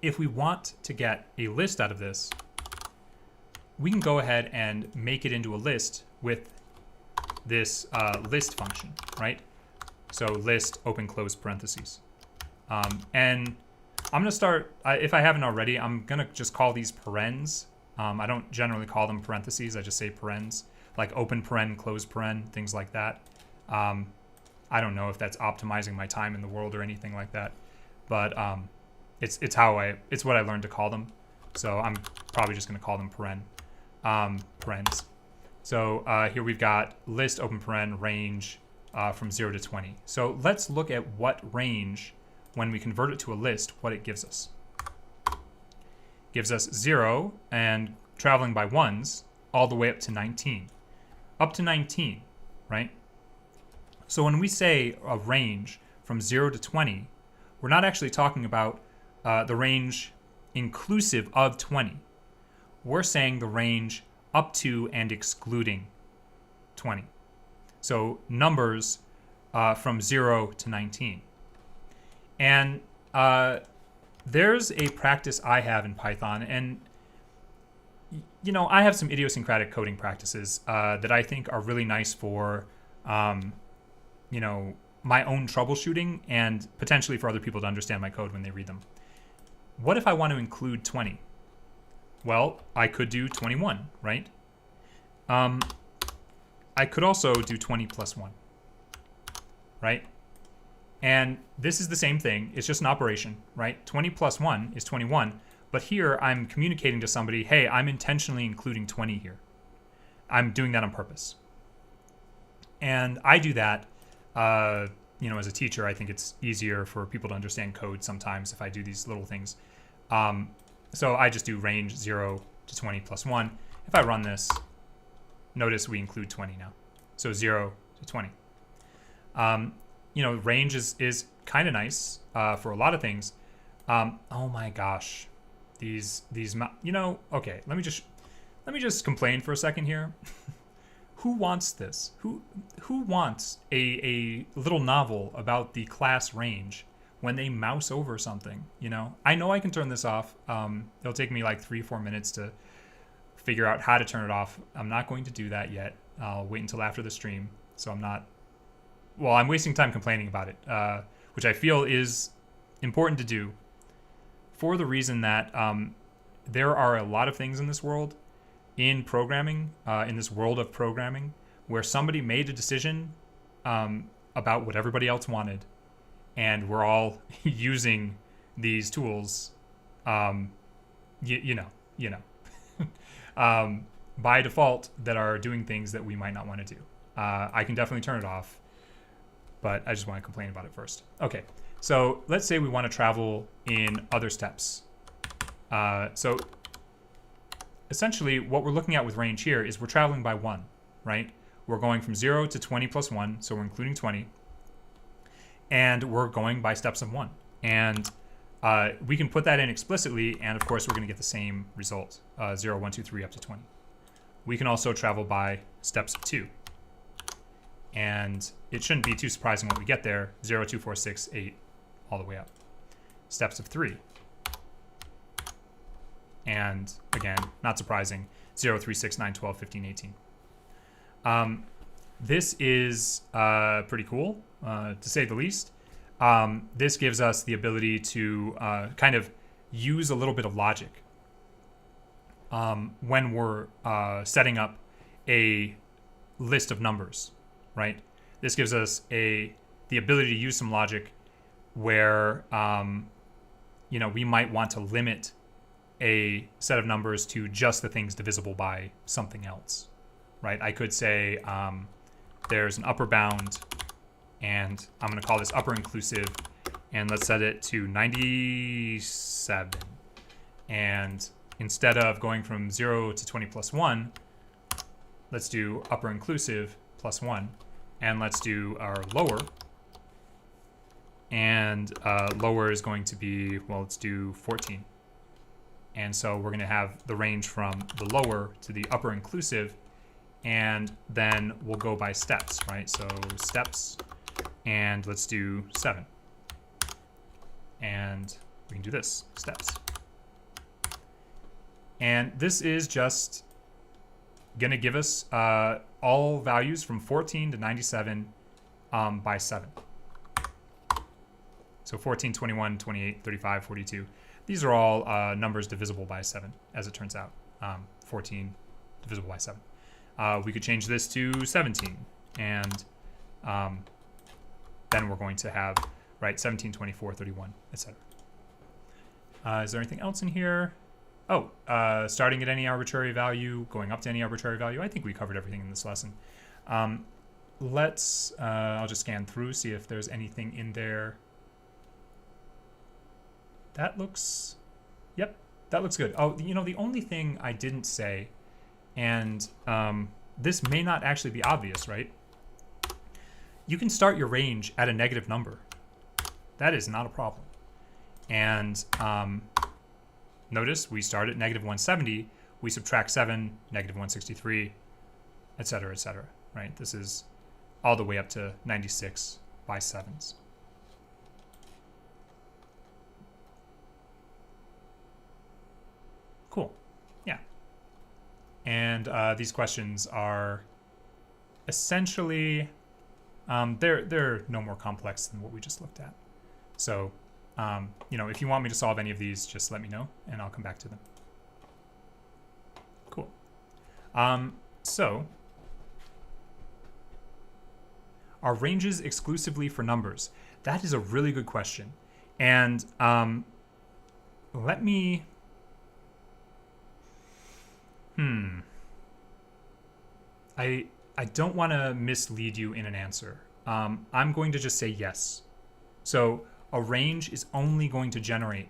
S2: If we want to get a list out of this, we can go ahead and make it into a list with this list function, right? So list open close parentheses. And I'm going to start, if I haven't already, I'm going to just call these parens. I don't generally call them parentheses. I just say parens, like open paren, close paren, things like that. I don't know if that's optimizing my time in the world or anything like that, but it's what I learned to call them. So I'm probably just going to call them parens. So here we've got list open paren range from 0 to 20. So let's look at what range, when we convert it to a list, what it gives us. Gives us 0 and traveling by ones all the way up to 19. Up to 19, right? So when we say a range from 0 to 20, we're not actually talking about the range inclusive of 20. We're saying the range up to and excluding 20. So numbers from 0 to 19. And there's a practice I have in Python, and I have some idiosyncratic coding practices that I think are really nice for my own troubleshooting and potentially for other people to understand my code when they read them. What if I want to include 20? Well, I could do 21, right? I could also do 20 plus 1, right? And this is the same thing. It's just an operation, right? 20 plus 1 is 21. But here I'm communicating to somebody, hey, I'm intentionally including 20 here. I'm doing that on purpose. And I do that, as a teacher, I think it's easier for people to understand code sometimes if I do these little things. So I just do range 0 to 20 plus 1. If I run this, notice we include 20 now. So 0 to 20. Range is kind of nice for a lot of things. Oh my gosh. Okay, let me just complain for a second here. Who wants this? Who wants a little novel about the class range when they mouse over something? I know I can turn this off. It'll take me like 3-4 minutes to figure out how to turn it off. I'm not going to do that yet. I'll wait until after the stream. So I'm wasting time complaining about it, which I feel is important to do for the reason that there are a lot of things in this world, in programming, in this world of programming, where somebody made a decision about what everybody else wanted, and we're all using these tools, by default, that are doing things that we might not want to do. I can definitely turn it off, but I just want to complain about it first. Okay, so let's say we want to travel in other steps. So essentially, what we're looking at with range here is we're traveling by 1, right? We're going from 0 to 20 plus 1, so we're including 20. And we're going by steps of 1. And we can put that in explicitly, and of course, we're going to get the same result, 0, 1, 2, 3, up to 20. We can also travel by steps of 2. And it shouldn't be too surprising what we get there, 0, 2, 4, 6, 8, all the way up. Steps of 3. And again, not surprising, 0, 3, 6, 9, 12, 15, 18. This is pretty cool, to say the least. This gives us the ability to kind of use a little bit of logic when we're setting up a list of numbers, right? This gives us the ability to use some logic where we might want to limit a set of numbers to just the things divisible by something else, right? I could say there's an upper bound, and I'm going to call this upper inclusive, and let's set it to 97. And instead of going from 0 to 20 plus 1, let's do upper inclusive plus 1, and let's do our lower. And lower is going to be, let's do 14. And so we're going to have the range from the lower to the upper inclusive, and then we'll go by steps, right? So steps, and let's do 7. And we can do this, steps. And this is just going to give us all values from 14 to 97 by 7. So 14, 21, 28, 35, 42. These are all numbers divisible by 7, as it turns out. 14 divisible by 7. We could change this to 17, and then we're going to have, 17, 24, 31, etc. Is there anything else in here? Oh, starting at any arbitrary value, going up to any arbitrary value. I think we covered everything in this lesson. I'll just scan through, see if there's anything in there. That looks, yep, that looks good. Oh, the only thing I didn't say, and this may not actually be obvious, right? You can start your range at a negative number. That is not a problem. And notice we start at negative 170, we subtract 7, negative 163, et cetera, right? This is all the way up to 96 by 7s. Cool. Yeah. And these questions are essentially, they're no more complex than what we just looked at. So, if you want me to solve any of these, just let me know, and I'll come back to them. Cool. So, are ranges exclusively for numbers? That is a really good question. And let me... I don't want to mislead you in an answer. I'm going to just say yes. So a range is only going to generate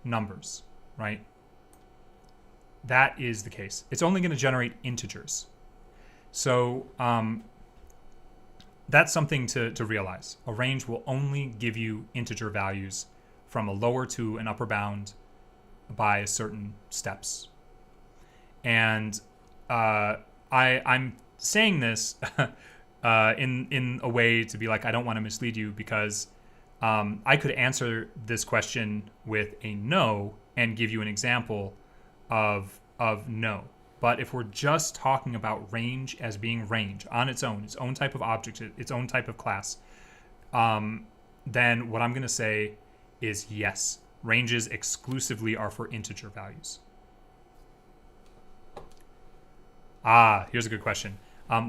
S2: numbers, right? That is the case. It's only going to generate integers. So that's something to realize. A range will only give you integer values from a lower to an upper bound by certain steps. And I'm saying this in a way to be like, I don't want to mislead you, because I could answer this question with a no and give you an example of no. But if we're just talking about range as being range on its own type of object, its own type of class, then what I'm going to say is yes. Ranges exclusively are for integer values. Here's a good question.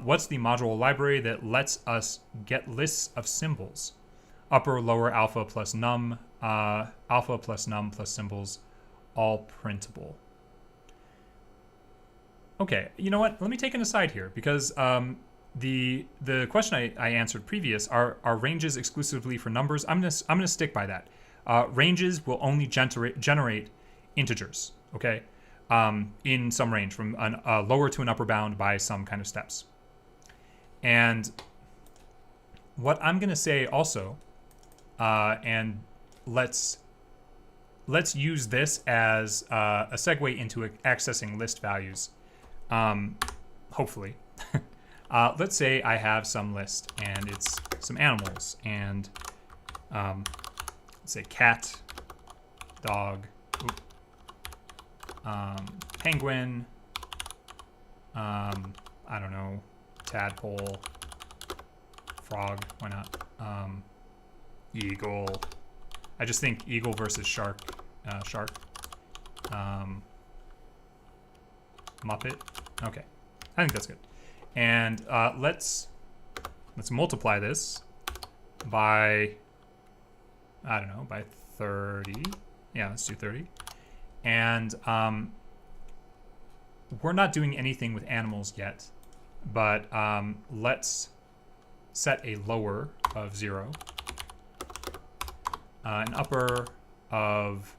S2: What's the module library that lets us get lists of symbols? Upper, lower, alpha plus num, alpha plus num plus symbols, all printable. Okay, you know what? Let me take an aside here, because the question I answered previous, are ranges exclusively for numbers? I'm gonna stick by that. Ranges will only generate integers. Okay, in some range from a lower to an upper bound by some kind of steps. And what I'm gonna say also, and let's use this as a segue into accessing list values. Hopefully. Let's say I have some list and it's some animals, and let's say cat, dog, penguin, I don't know, tadpole, frog, why not? Eagle. I just think eagle versus shark. Muppet. Okay, I think that's good. And let's multiply this by, I don't know, by 30. Yeah, let's do 30. And we're not doing anything with animals yet, but let's set a lower of 0, an upper of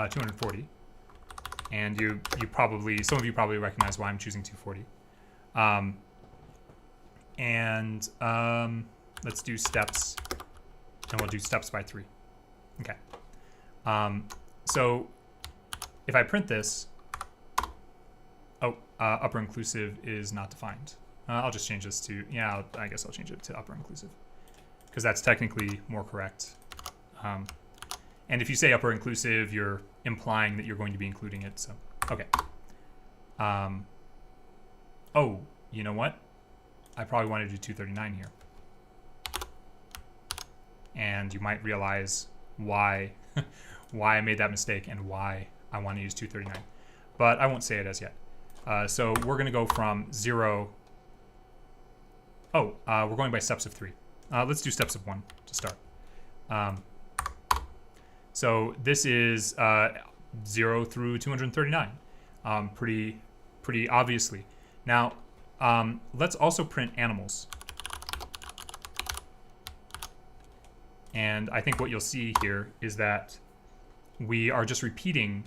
S2: 240, and you probably, some of you probably recognize why I'm choosing 240. Let's do steps, and we'll do steps by 3. Okay. So if I print this, upper inclusive is not defined. I'll just change this to, yeah, I guess I'll change it to upper inclusive, because that's technically more correct. And if you say upper inclusive, you're implying that you're going to be including it. So, okay. Oh, you know what? I probably want to do 239 here. And you might realize why why I made that mistake and why I want to use 239. But I won't say it as yet. So we're going to go from 0. Oh, we're going by steps of 3. Let's do steps of 1 to start. So this is 0 through 239, pretty obviously. Now, let's also print animals. And I think what you'll see here is that we are just repeating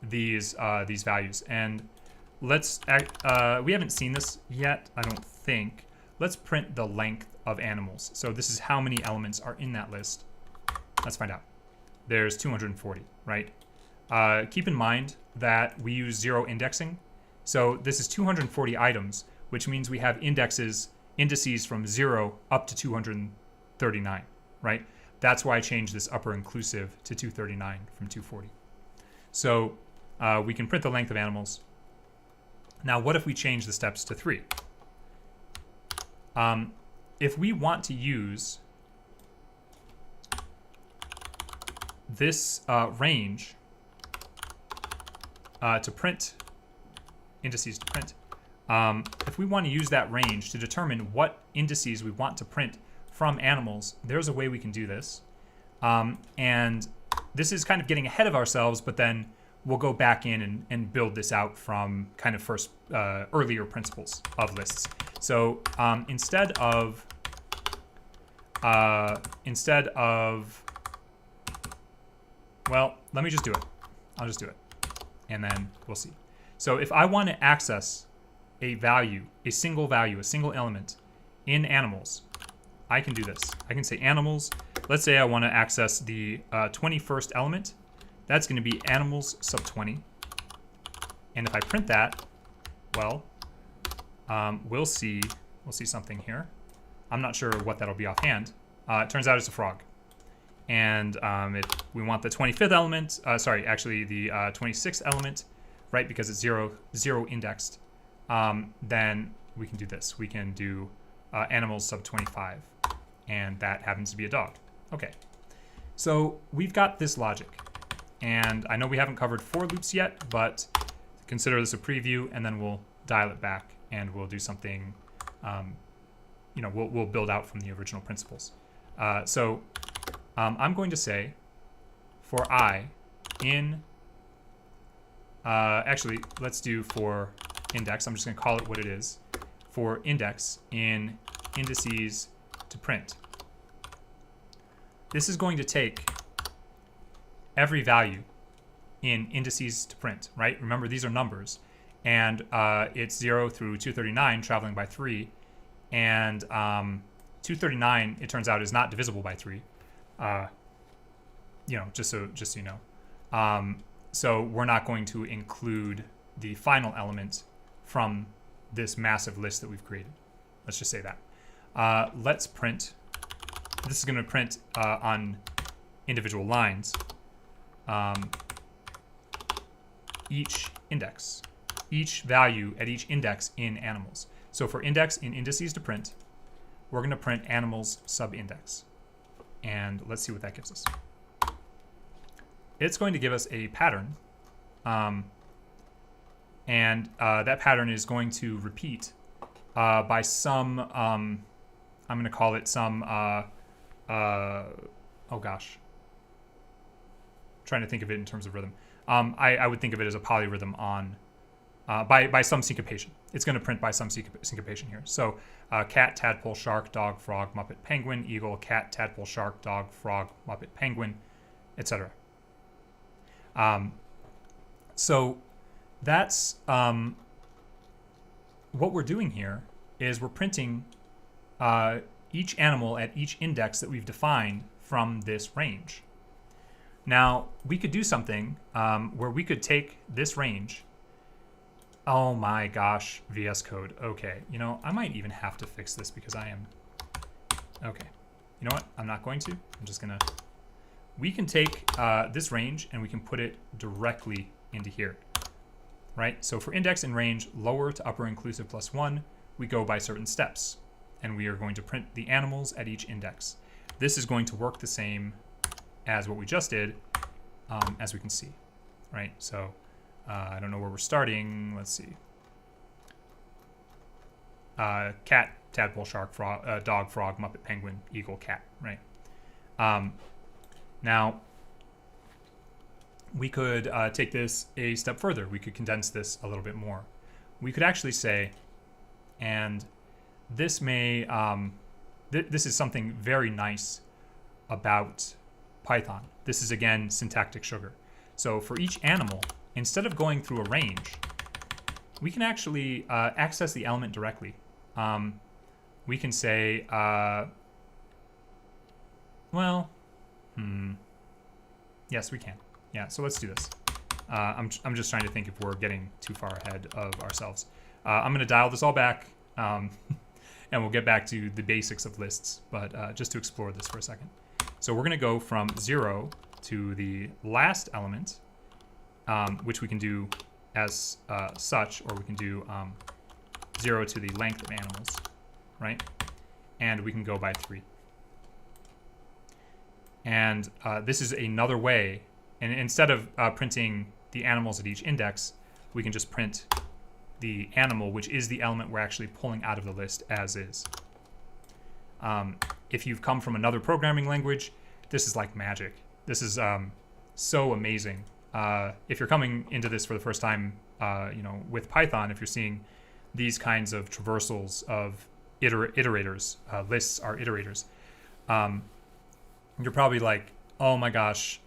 S2: these values. And let's we haven't seen this yet, I don't think. Let's print the length of animals. So this is how many elements are in that list. Let's find out. There's 240, right? Keep in mind that we use 0 indexing. So this is 240 items, which means we have indices from 0 up to 239, right? That's why I changed this upper inclusive to 239 from 240. So we can print the length of animals. Now, what if we change the steps to 3? If we want to use this range to print indices to print, if we want to use that range to determine what indices we want to print from animals, there's a way we can do this. And this is kind of getting ahead of ourselves, but then we'll go back in and build this out from kind of first earlier principles of lists. So instead of well, let me just do it. I'll just do it, and then we'll see. So if I want to access a value, a single element in animals, I can do this. I can say animals. Let's say I want to access the 21st element. That's going to be animals sub 20. And if I print that, well, we'll see something here. I'm not sure what that'll be offhand. It turns out it's a frog. And we want the 25th element, sorry, actually the 26th element, right, because it's zero indexed. Then we can do this. We can do animals sub 25, and that happens to be a dog. Okay, so we've got this logic. And I know we haven't covered for loops yet, but consider this a preview, and then we'll dial it back, and we'll do something, we'll build out from the original principles. So I'm going to say for I in, actually, let's do for index. I'm just going to call it what it is. For index in indices to print. This is going to take every value in indices to print, right? Remember, these are numbers. And it's 0 through 239 traveling by 3. And 239, it turns out, is not divisible by 3. Just so you know. So we're not going to include the final element from this massive list that we've created. Let's just say that. Let's print. This is going to print on individual lines. Each index, each value at each index in animals. So for index in indices to print, we're going to print animals sub-index. And let's see what that gives us. It's going to give us a pattern. And that pattern is going to repeat by some, I'm going to call it some, oh gosh. Trying to think of it in terms of rhythm. I would think of it as a polyrhythm on, by some syncopation. It's going to print by some syncopation here. So cat, tadpole, shark, dog, frog, muppet, penguin, eagle, cat, tadpole, shark, dog, frog, muppet, penguin, etc. So that's what we're doing here is we're printing each animal at each index that we've defined from this range. Now, we could do something where we could take this range. Oh my gosh, VS Code. Okay, I might even have to fix this because I am... Okay, you know what? I'm not going to. I'm just going to... We can take this range and we can put it directly into here, right? So for index and range, lower to upper inclusive plus 1, we go by certain steps. And we are going to print the animals at each index. This is going to work the same as what we just did, as we can see, right? So I don't know where we're starting. Let's see. Cat, tadpole, shark, frog, dog, frog, muppet, penguin, eagle, cat, right? Now, we could take this a step further. We could condense this a little bit more. We could actually say, and this may, this is something very nice about Python. This is, again, syntactic sugar. So for each animal, instead of going through a range, we can actually access the element directly. We can say, yes, we can. Yeah, so let's do this. I'm just trying to think if we're getting too far ahead of ourselves. I'm going to dial this all back, and we'll get back to the basics of lists, but just to explore this for a second. So we're going to go from 0 to the last element, which we can do as such, or we can do 0 to the length of animals, right? And we can go by 3. And this is another way. And instead of printing the animals at each index, we can just print the animal, which is the element we're actually pulling out of the list as is. If you've come from another programming language, this is like magic. This is so amazing if you're coming into this for the first time, with Python, if you're seeing these kinds of traversals of iterators, lists are iterators, you're probably like, oh my gosh,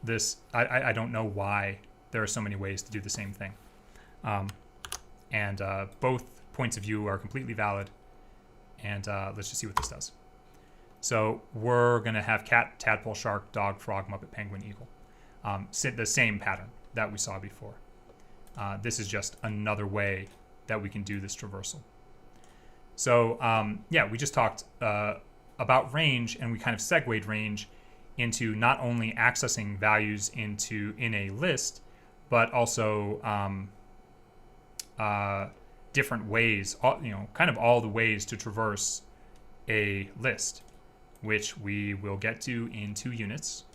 S2: I don't know why there are so many ways to do the same thing. And both points of view are completely valid. And let's just see what this does. So we're going to have cat, tadpole, shark, dog, frog, muppet, penguin, eagle. The same pattern that we saw before. This is just another way that we can do this traversal. So we just talked about range, and we kind of segued range into not only accessing values in a list, but also different ways, kind of all the ways to traverse a list, which we will get to in 2 units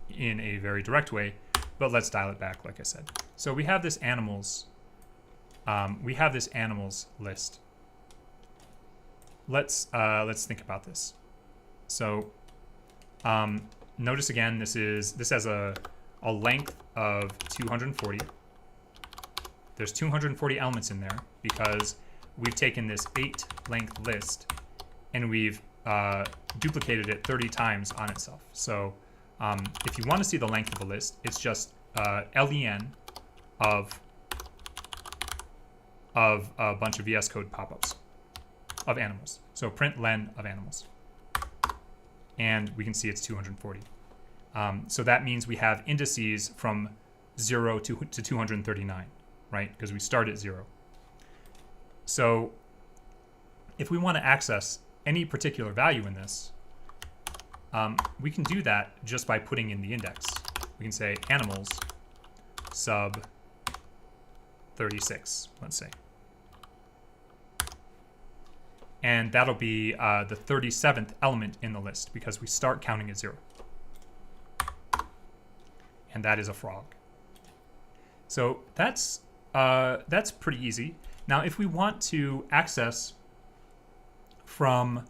S2: in a very direct way, but let's dial it back, like I said. So we have this animals list. Let's think about this. So notice again, this has a length of 240. There's 240 elements in there because we've taken this 8 length list and we've duplicated it 30 times on itself. So if you want to see the length of a list, it's just len of a bunch of VS Code pop-ups of animals. So print len of animals. And we can see it's 240. So that means we have indices from 0 to 239, right? Because we start at 0. So if we want to access any particular value in this, we can do that just by putting in the index. We can say animals sub 36, let's say. And that'll be the 37th element in the list because we start counting at 0. And that is a frog. So that's pretty easy. Now, if we want to access from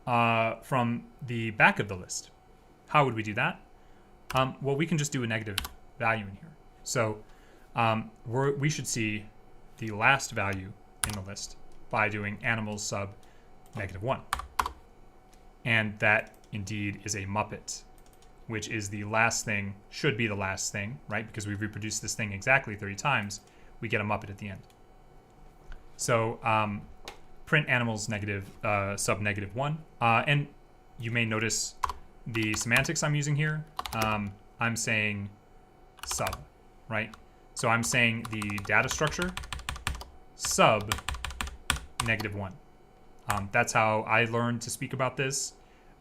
S2: the back of the list, how would we do that? Well, we can just do a negative value in here. So we should see the last value in the list by doing animals sub -1. And that indeed is a Muppet, which is the last thing, should be the last thing, right? Because we've reproduced this thing exactly 30 times, we get a Muppet at the end. So print animals sub -1. And you may notice the semantics I'm using here. I'm saying sub, right? So I'm saying the data structure sub -1. That's how I learned to speak about this.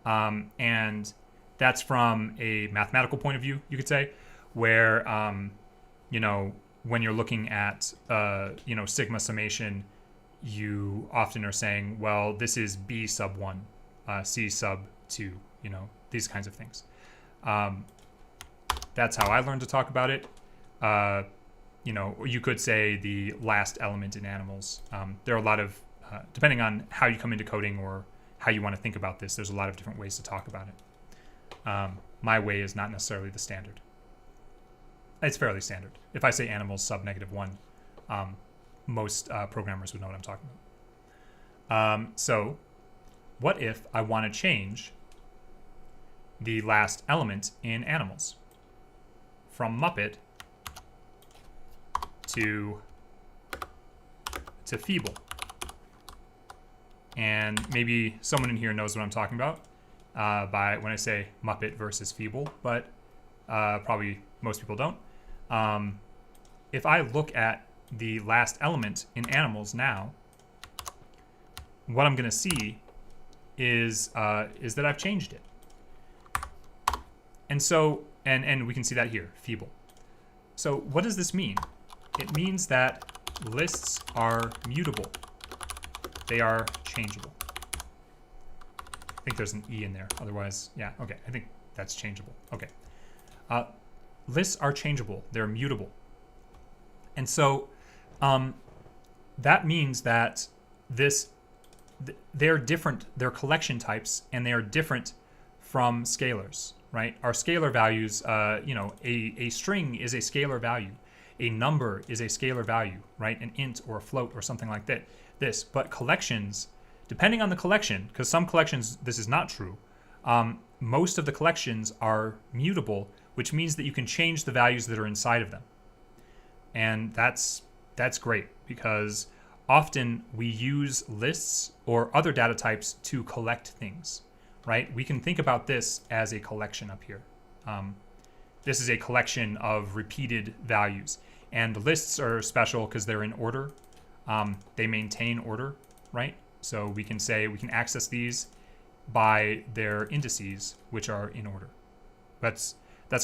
S2: And that's from a mathematical point of view, you could say, where, when you're looking at, sigma summation, you often are saying, well, this is B sub 1, C sub 2, these kinds of things. That's how I learned to talk about it. You could say the last element in animals. There are a lot of, depending on how you come into coding or how you want to think about this, there's a lot of different ways to talk about it. My way is not necessarily the standard. It's fairly standard. If I say animals sub -1, most programmers would know what I'm talking about. So what if I want to change the last element in animals from Muppet to feeble? And maybe someone in here knows what I'm talking about by when I say Muppet versus feeble, but probably most people don't. If I look at the last element in animals now, what I'm going to see is that I've changed it. And so, and we can see that here, feeble. So what does this mean? It means that lists are mutable. They are changeable. I think there's an E in there. Otherwise, yeah, okay. I think that's changeable. Okay. Lists are changeable. They're mutable. And so that means that they're different. They're collection types, and they are different from scalars, right? Our scalar values, a string is a scalar value. A number is a scalar value, right? An int or a float or something like that. But collections, depending on the collection, because some collections this is not true, most of the collections are mutable, which means that you can change the values that are inside of them. And that's great, because often we use lists or other data types to collect things, right? We can think about this as a collection up here. This is a collection of repeated values. And the lists are special because they're in order. They maintain order, right? So we can say we can access these by their indices, which are in order. That's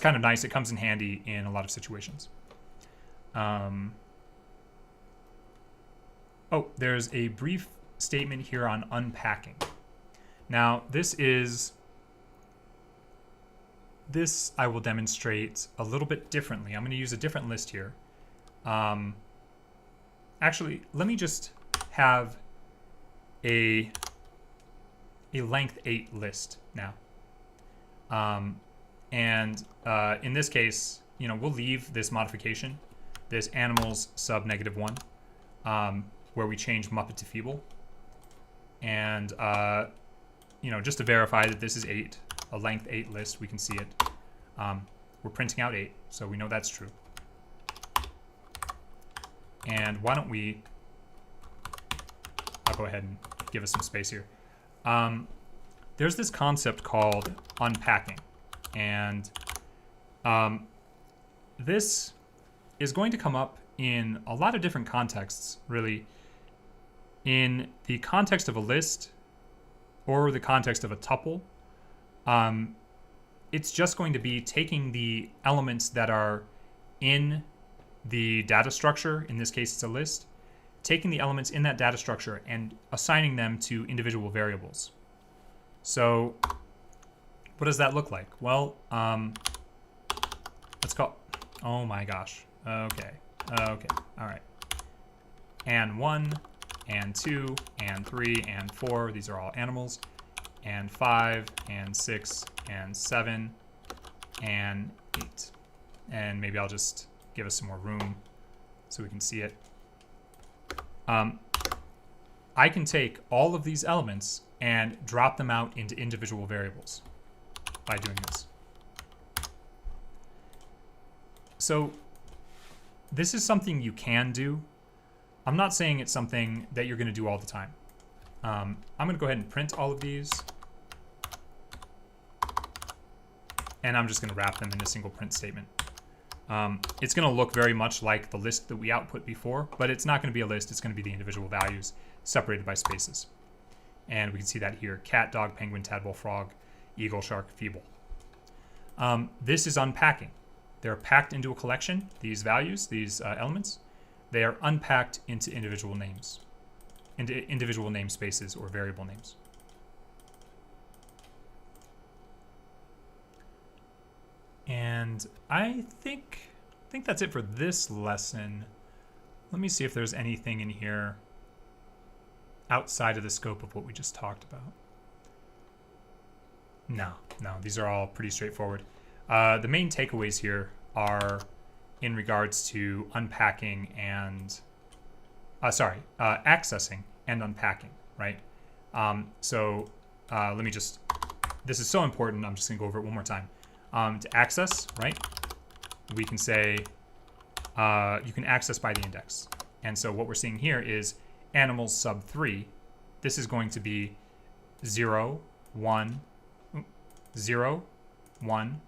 S2: kind of nice. It comes in handy in a lot of situations. Oh, there's a brief statement here on unpacking. Now, this I will demonstrate a little bit differently. I'm going to use a different list here. Actually, let me just have a length 8 list now. In this case, we'll leave this modification, this animals sub -1, where we change Muppet to feeble. And, just to verify that this is 8, a length 8 list, we can see it. We're printing out 8, so we know that's true. And why don't I'll go ahead and give us some space here. There's this concept called unpacking. And this is going to come up in a lot of different contexts, really. In the context of a list or the context of a tuple, it's just going to be taking the elements that are in the data structure, in this case it's a list, taking the elements in that data structure and assigning them to individual variables. So what does that look like? Well, let's go. Oh my gosh. Okay, all right. And 1, and 2, and 3, and 4, these are all animals, and 5, and 6, and 7, and 8. And maybe I'll just give us some more room so we can see it. I can take all of these elements and drop them out into individual variables by doing this. So this is something you can do. I'm not saying it's something that you're going to do all the time. I'm going to go ahead and print all of these. And I'm just going to wrap them in a single print statement. It's going to look very much like the list that we output before, but it's not going to be a list. It's going to be the individual values separated by spaces. And we can see that here: cat, dog, penguin, tadpole, frog, eagle, shark, feeble. This is unpacking. They're packed into a collection, these values, these elements. They are unpacked into individual names, into individual namespaces or variable names. And I think that's it for this lesson. Let me see if there's anything in here outside of the scope of what we just talked about. No, these are all pretty straightforward. The main takeaways here are in regards to unpacking and, accessing and unpacking, right? Let me just, this is so important, I'm just gonna go over it one more time. To access, right, we can say you can access by the index. And so what we're seeing here is animals sub 3. This is going to be 0, 1, 0, 1,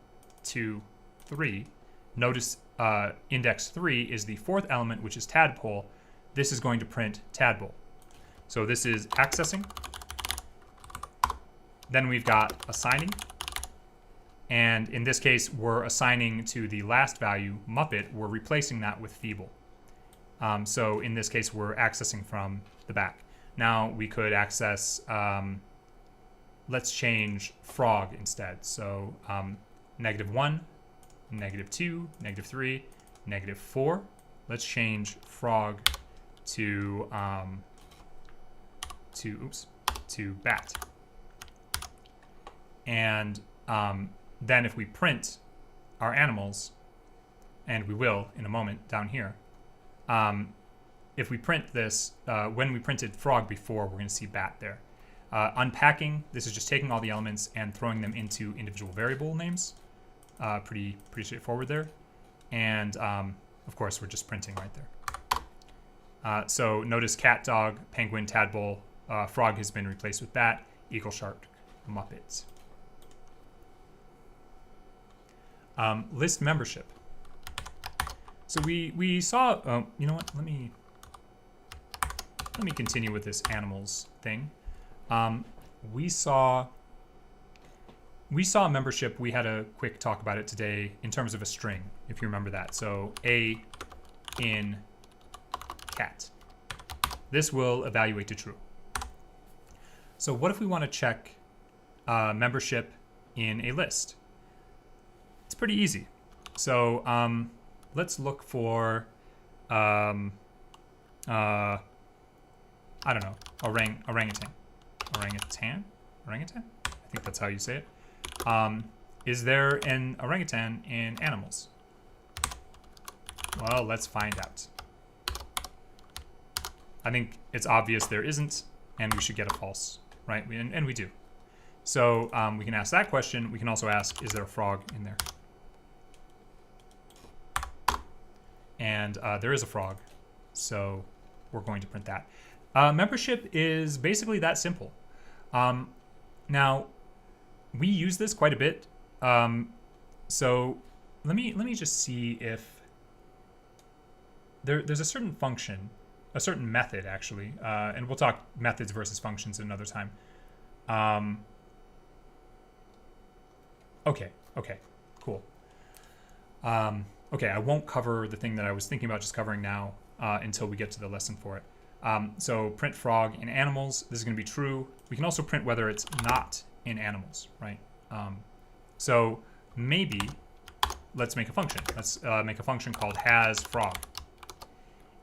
S2: 2, 3. Notice index 3 is the 4th element, which is tadpole. This is going to print tadpole. So this is accessing. Then we've got assigning. And in this case, we're assigning to the last value, Muppet, we're replacing that with feeble. So in this case, we're accessing from the back. Now we could access, let's change frog instead. So -1, -2, -3, -4. Let's change frog to bat. And then if we print our animals, and we will in a moment down here, if we print this, when we printed frog before, we're going to see bat there. Unpacking, this is just taking all the elements and throwing them into individual variable names. Pretty straightforward there. And of course, we're just printing right there. So notice cat, dog, penguin, tadpole, frog has been replaced with bat, eagle, shark, Muppets. List membership. So we saw, you know what, let me continue with this animals thing. We saw membership. We had a quick talk about it today in terms of a string, if you remember that. So a in cat. This will evaluate to true. So what if we want to check membership in a list? It's pretty easy. So let's look for I don't know, orangutan. I think that's how you say it. Is there an orangutan in animals? Well, let's find out. I think it's obvious there isn't, and we should get a false, right? And we do. So we can ask that question. We can also ask, is there a frog in there? And there is a frog, so we're going to print that. Membership is basically that simple. Now, we use this quite a bit. So let me just see if there's a certain function, a certain method actually, and we'll talk methods versus functions another time. Okay, cool. Okay, I won't cover the thing that I was thinking about just covering now until we get to the lesson for it. So print frog in animals. This is going to be true. We can also print whether it's not in animals, right? So maybe let's make a function. Let's make a function called has frog.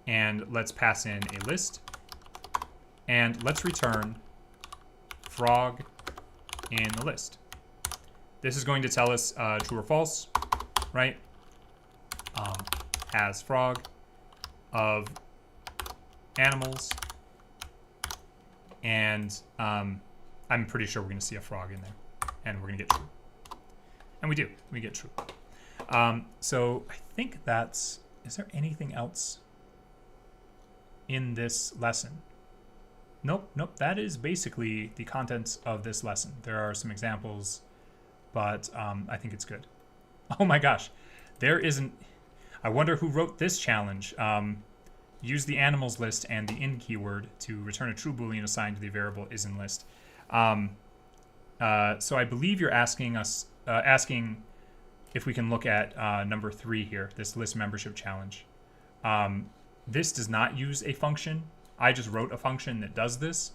S2: And let's pass in a list. And let's return frog in the list. This is going to tell us true or false, right? Has frog of animals, and I'm pretty sure we're going to see a frog in there, and we're going to get true. And we do. We get true. So I think that's... Is there anything else in this lesson? Nope. That is basically the contents of this lesson. There are some examples, but I think it's good. Oh my gosh. There isn't... I wonder who wrote this challenge. Use the animals list and the in keyword to return a true boolean assigned to the variable is in list. So I believe you're asking us if we can look at number 3 here, this list membership challenge. This does not use a function. I just wrote a function that does this.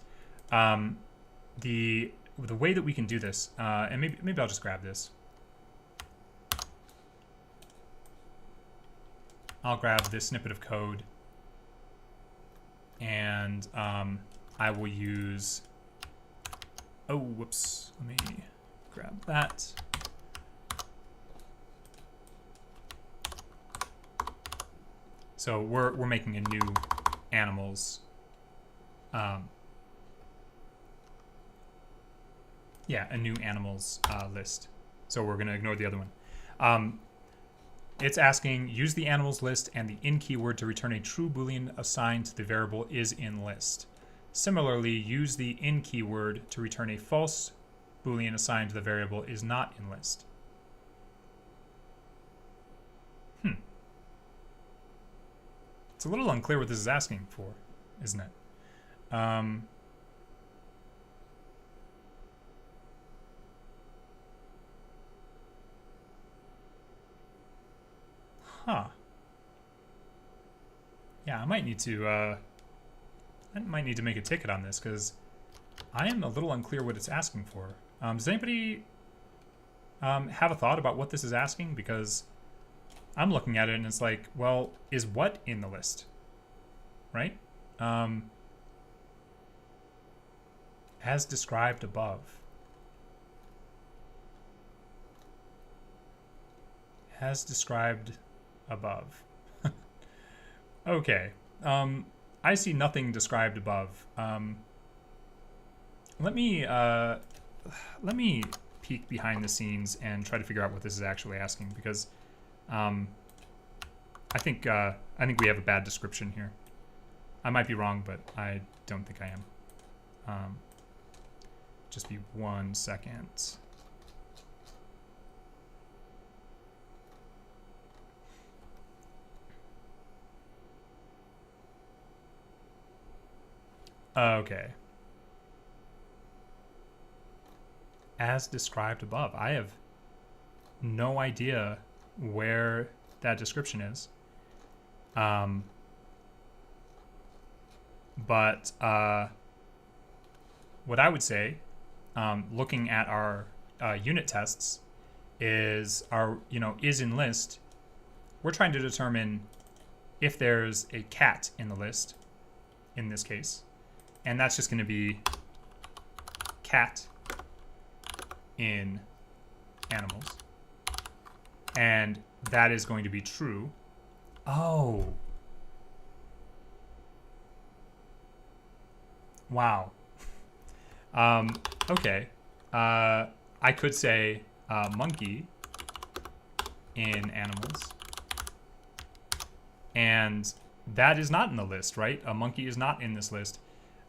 S2: The way that we can do this, and maybe I'll just grab this. I'll grab this snippet of code, and I will use... Oh, whoops. Let me grab that. So we're making a new animals. Yeah, a new animals list. So we're going to ignore the other one. It's asking, use the animals list and the in keyword to return a true boolean assigned to the variable is in list. Similarly, use the in keyword to return a false boolean assigned to the variable is not in list. It's a little unclear what this is asking for, isn't it? Huh. Yeah, I might need to make a ticket on this because I am a little unclear what it's asking for. Does anybody have a thought about what this is asking? Because I'm looking at it and it's like, well, is what in the list? Right? As described above. As described above. Okay. I see nothing described above. Let me peek behind the scenes and try to figure out what this is actually asking, because I think we have a bad description here. I might be wrong, but I don't think I am. Just be 1 second. Okay. As described above. I have no idea where that description is. But what I would say, looking at our unit tests, is our is in list. We're trying to determine if there's a cat in the list, in this case, and that's just going to be cat in animals, and that is going to be true. Oh. Wow. Okay. I could say monkey in animals, and that is not in the list, right? A monkey is not in this list.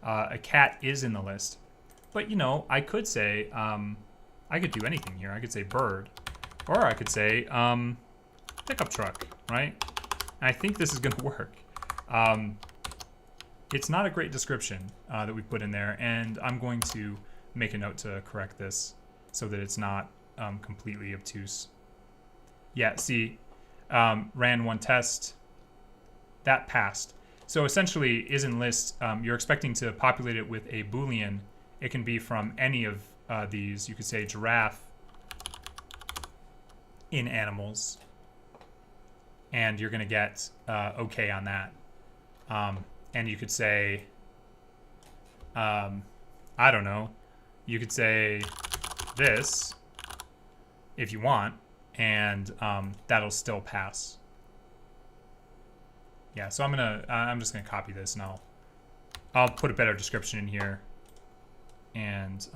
S2: A cat is in the list. But, I could say, I could do anything here. I could say bird, or I could say pickup truck, right? And I think this is going to work. It's not a great description that we put in there, and I'm going to make a note to correct this so that it's not completely obtuse. Yeah, see, ran one test. That passed. So essentially, is in list, you're expecting to populate it with a Boolean. It can be from any of these. You could say giraffe in animals, and you're going to get okay on that. And you could say, I don't know, you could say this if you want, and that'll still pass. Yeah, so I'm just gonna copy this, and I'll put a better description in here, and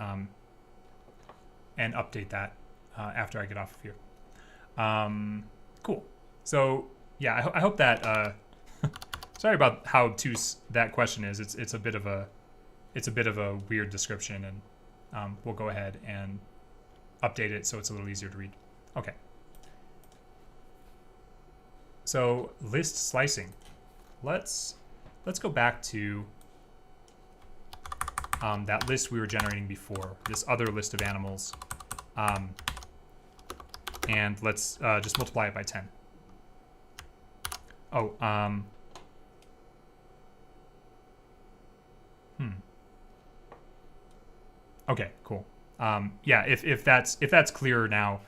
S2: update that after I get off of here. Cool. So yeah, I hope that. Sorry about how obtuse that question is. It's a bit of a weird description, and we'll go ahead and update it so it's a little easier to read. Okay. So list slicing. Let's go back to that list we were generating before, this other list of animals, and let's just multiply it by 10. Oh, Okay, cool. Yeah, if that's clearer now,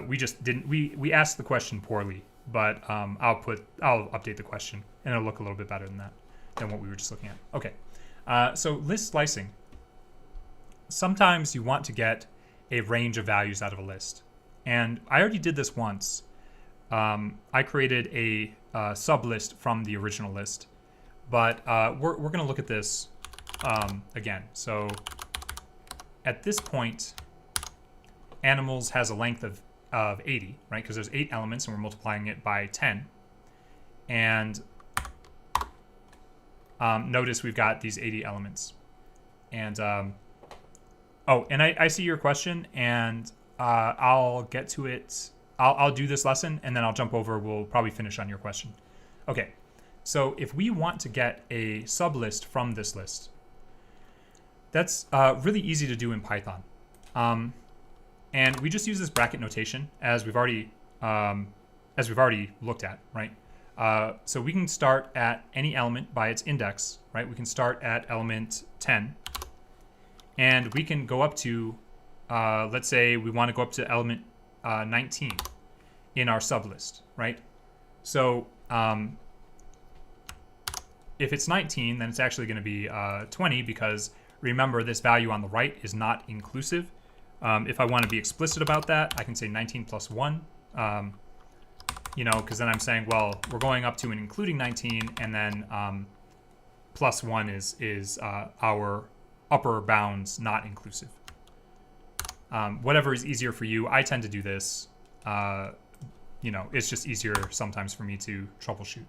S2: we just didn't we asked the question poorly, but I'll update the question and it'll look a little bit better than what we were just looking at. Okay, so list slicing. Sometimes you want to get a range of values out of a list, and I already did this once. I created a sublist from the original list, but we're going to look at this again. So at this point, animals has a length of 80, right? Because there's 8 elements and we're multiplying it by 10. And notice we've got these 80 elements. And and I see your question, and I'll get to it. I'll do this lesson, and then I'll jump over. We'll probably finish on your question. Okay, so if we want to get a sublist from this list, that's really easy to do in Python. And we just use this bracket notation as we've already looked at, right? So we can start at any element by its index, right? We can start at element 10, and we can go up to, let's say we want to go up to element 19 in our sublist, right? So if it's 19, then it's actually going to be 20, because remember, this value on the right is not inclusive. If I want to be explicit about that, I can say 19 plus 1. you know, because then I'm saying, well, we're going up to and including 19, and then plus 1 is our upper bounds not inclusive. Whatever is easier for you. I tend to do this. You know, it's just easier sometimes for me to troubleshoot.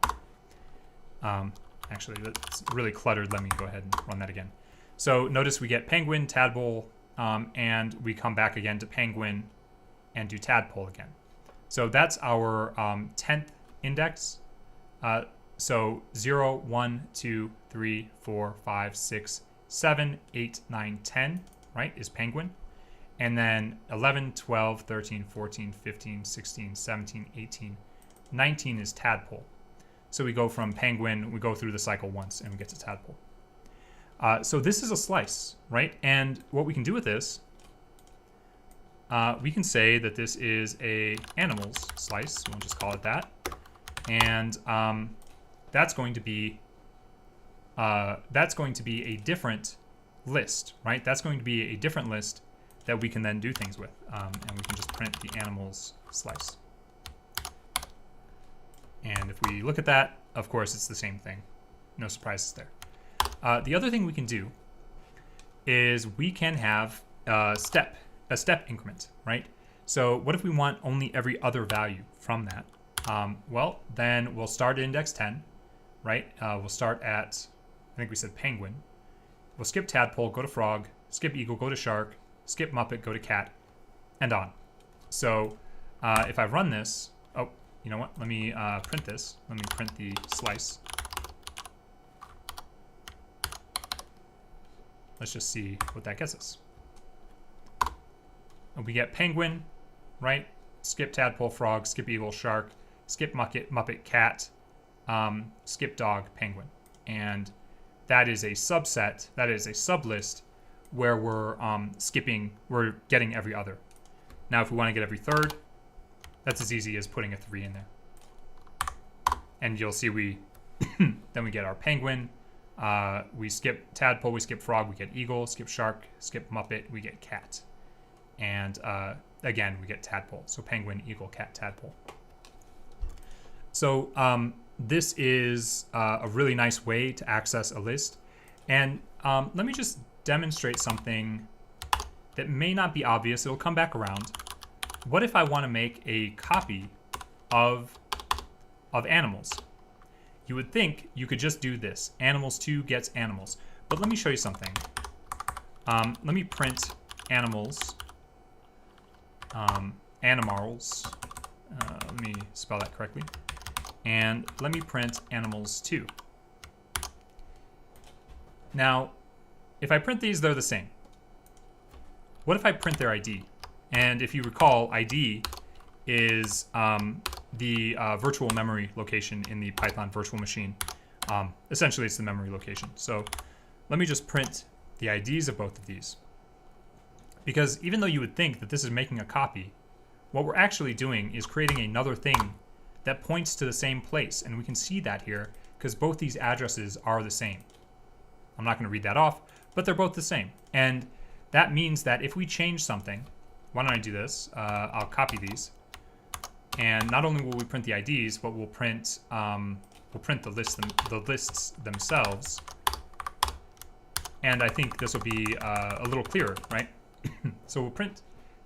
S2: Actually, that's really cluttered. Let me go ahead and run that again. So notice we get penguin, tadpole, and we come back again to penguin and do tadpole again. So that's our 10th index. So 0, 1, 2, 3, 4, 5, 6, 7, 8, 9, 10, right, is penguin. And then 11, 12, 13, 14, 15, 16, 17, 18, 19 is tadpole. So we go from penguin, we go through the cycle once, and we get to tadpole. So this is a slice, right? And what we can do with this, we can say that this is a animals slice. We'll just call it that. And that's going to be a different list, right? That's going to be a different list that we can then do things with. And we can just print the animals slice. And if we look at that, of course, it's the same thing. No surprises there. The other thing we can do is we can have a step increment, right? So what if we want only every other value from that? Well, then we'll start at index 10, right? We'll start at, I think we said penguin. We'll skip tadpole, go to frog, skip eagle, go to shark, skip muppet, go to cat, and on. So if I run this, oh, you know what? Let me print this. Let me print the slice. Let's just see what that gets us. And we get penguin, right? Skip tadpole, frog, skip eagle, shark, skip muppet, cat, skip dog, penguin. And that is a subset, that is a sublist where we're we're getting every other. Now, if we want to get every third, that's as easy as putting a 3 in there. And you'll see then we get our penguin, we skip tadpole, we skip frog, we get eagle, skip shark, skip muppet, we get cat. And again, we get tadpole. So penguin, eagle, cat, tadpole. So this is a really nice way to access a list. And let me just demonstrate something that may not be obvious. It'll come back around. What if I want to make a copy of animals? You would think you could just do this. Animals2 gets animals. But let me show you something. Let me print animals. Animals. Let me spell that correctly. And let me print animals2. Now, if I print these, they're the same. What if I print their ID? And if you recall, ID is the virtual memory location in the Python virtual machine. Essentially, it's the memory location. So let me just print the IDs of both of these. Because even though you would think that this is making a copy, what we're actually doing is creating another thing that points to the same place. And we can see that here because both these addresses are the same. I'm not going to read that off, but they're both the same. And that means that if we change something, why don't I do this? I'll copy these. And not only will we print the IDs, but we'll print the lists themselves. And I think this will be a little clearer, right? So we'll print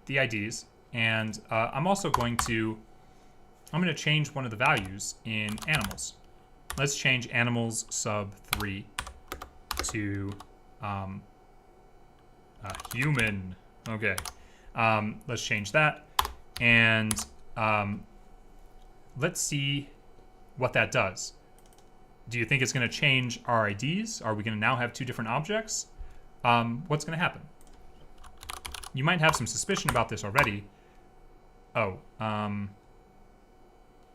S2: the IDs, and I'm going to change one of the values in animals. Let's change animals sub 3 to human. Okay. Let's change that, and let's see what that does. Do you think it's going to change our IDs? Are we going to now have two different objects? What's going to happen? You might have some suspicion about this already. Oh,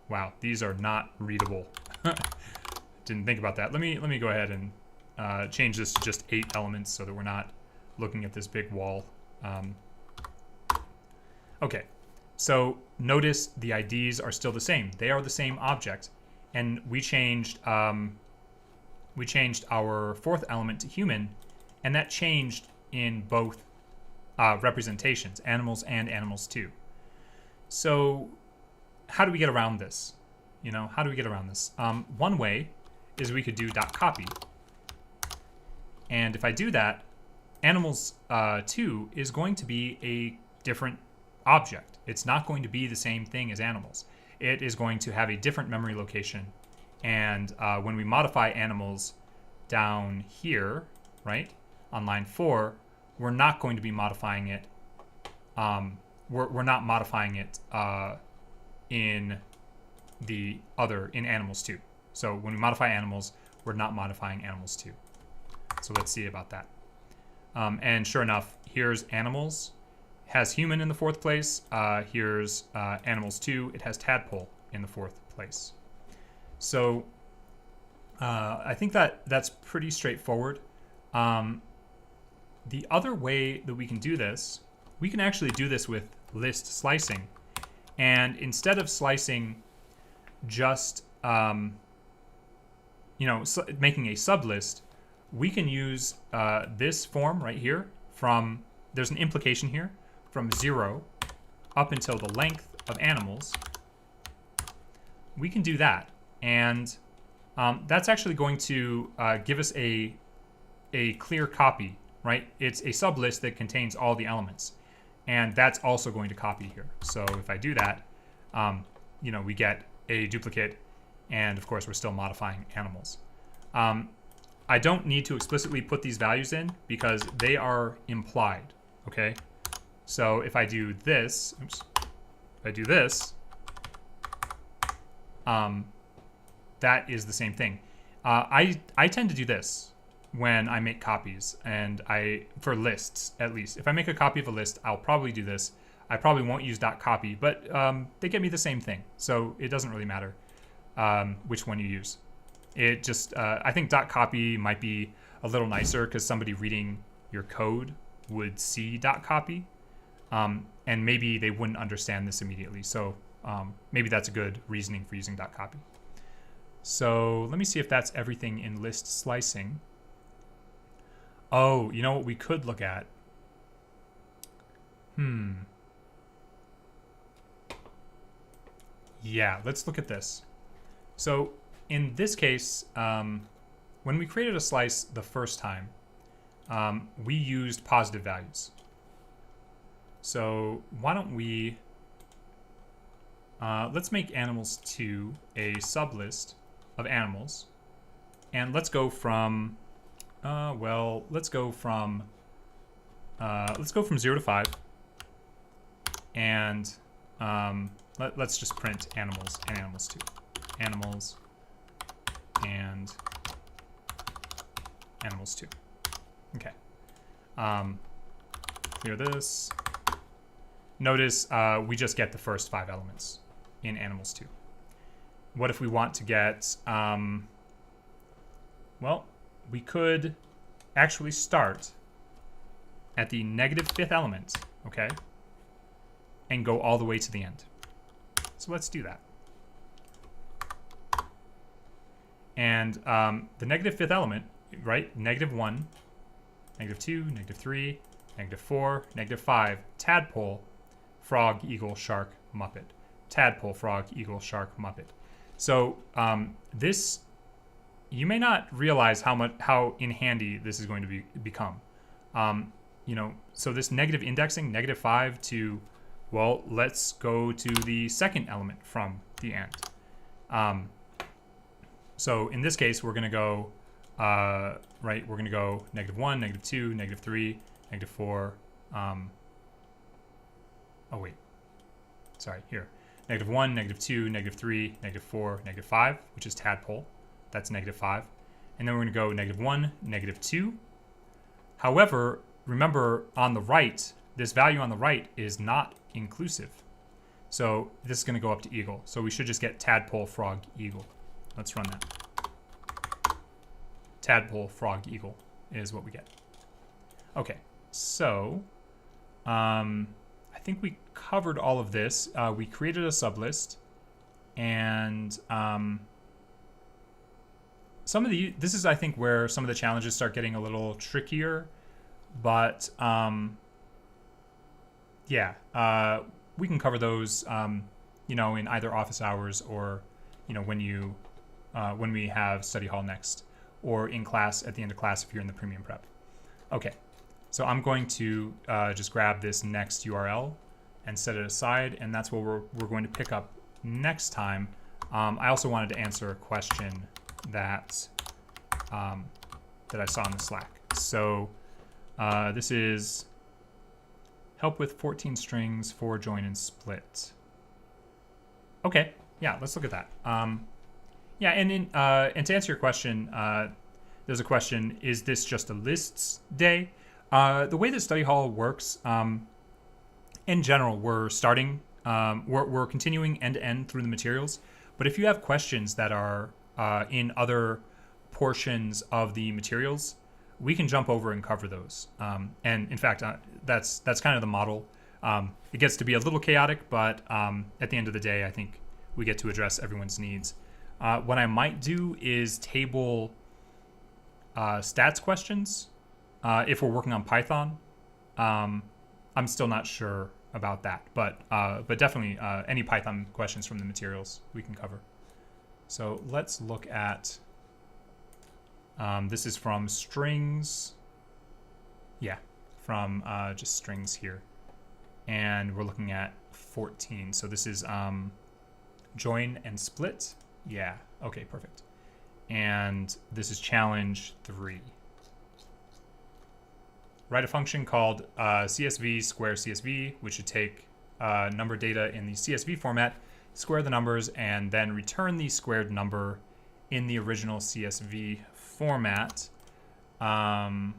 S2: wow, these are not readable. Didn't think about that. Let me go ahead and change this to just 8 elements so that we're not looking at this big wall. Okay, so notice the IDs are still the same. They are the same object, and we changed our 4th element to human, and that changed in both representations, animals and animals2. So how do we get around this? You know, how do we get around this? One way is we could do .copy. And if I do that, animals2 is going to be a different object. It's not going to be the same thing as animals. It is going to have a different memory location. And when we modify animals down here, right, on line 4, we're not going to be modifying it. We're not modifying it in the other, in animals2. So when we modify animals, we're not modifying animals2. So let's see about that. And sure enough, here's animals. Has human in the 4th place. Here's animals2. It has tadpole in the 4th place. So I think that's pretty straightforward. The other way that we can do this, we can actually do this with list slicing. And instead of slicing just, making a sublist, we can use this form right here from, there's an implication here, from 0 up until the length of animals. We can do that. And that's actually going to give us a clear copy, right? It's a sublist that contains all the elements. And that's also going to copy here. So if I do that, we get a duplicate. And of course, we're still modifying animals. I don't need to explicitly put these values in because they are implied, okay? So if I do this, that is the same thing. I tend to do this when I make copies, and for lists at least. If I make a copy of a list, I'll probably do this. I probably won't use .copy, but they get me the same thing, so it doesn't really matter which one you use. It just, I think .copy might be a little nicer because somebody reading your code would see .copy, and maybe they wouldn't understand this immediately. So maybe that's a good reasoning for using .copy. So let me see if that's everything in list slicing. Oh, you know what we could look at? Yeah, let's look at this. So in this case, when we created a slice the first time, we used positive values. So why don't we, let's make animals2 a sublist of animals. And let's go from, let's go from 0 to 5. And let's just print animals and animals2. Animals and animals2. Okay. Clear this. Notice we just get the first 5 elements in animals2. What if we want to get, well, we could actually start at the -5th element, okay, and go all the way to the end. So let's do that. And the -5th element, right, -1, -2, -3, -4, -5, tadpole, frog, eagle, shark, muppet. Tadpole, frog, eagle, shark, muppet. So this, you may not realize how in handy this is going to become. So this negative indexing, -5 to, well, let's go to the second element from the end. So in this case, we're going to go, we're going to go -1, -2, -3, -4. Oh, wait. Sorry, here. -1, -2, -3, -4, -5, which is tadpole. That's -5. And then we're going to go -1, -2. However, remember on the right, this value on the right is not inclusive. So this is going to go up to eagle. So we should just get tadpole, frog, eagle. Let's run that. Tadpole, frog, eagle is what we get. Okay, so I think we covered all of this. We created a sublist, and this is, I think, where some of the challenges start getting a little trickier. But yeah, we can cover those you know, in either office hours or, you know, when we have study hall next, or in class at the end of class if you're in the premium prep. Okay, so I'm going to just grab this next URL and set it aside, and that's what we're going to pick up next time. I also wanted to answer a question that that I saw in the Slack. So this is help with 14 strings for join and split. Okay, yeah, let's look at that. Yeah, and to answer your question, there's a question: is this just a lists day? The way that study hall works, in general, we're starting, we're continuing end to end through the materials. But if you have questions that are in other portions of the materials, we can jump over and cover those. And in fact, that's kind of the model. It gets to be a little chaotic, but at the end of the day, I think we get to address everyone's needs. What I might do is table stats questions if we're working on Python. I'm still not sure about that, but definitely any Python questions from the materials we can cover. So let's look at, this is from strings. Yeah, from just strings here. And we're looking at 14. So this is join and split. Yeah, okay, perfect. And this is challenge 3. Write a function called CSV square CSV, which should take number data in the CSV format, square the numbers, and then return the squared number in the original CSV format. The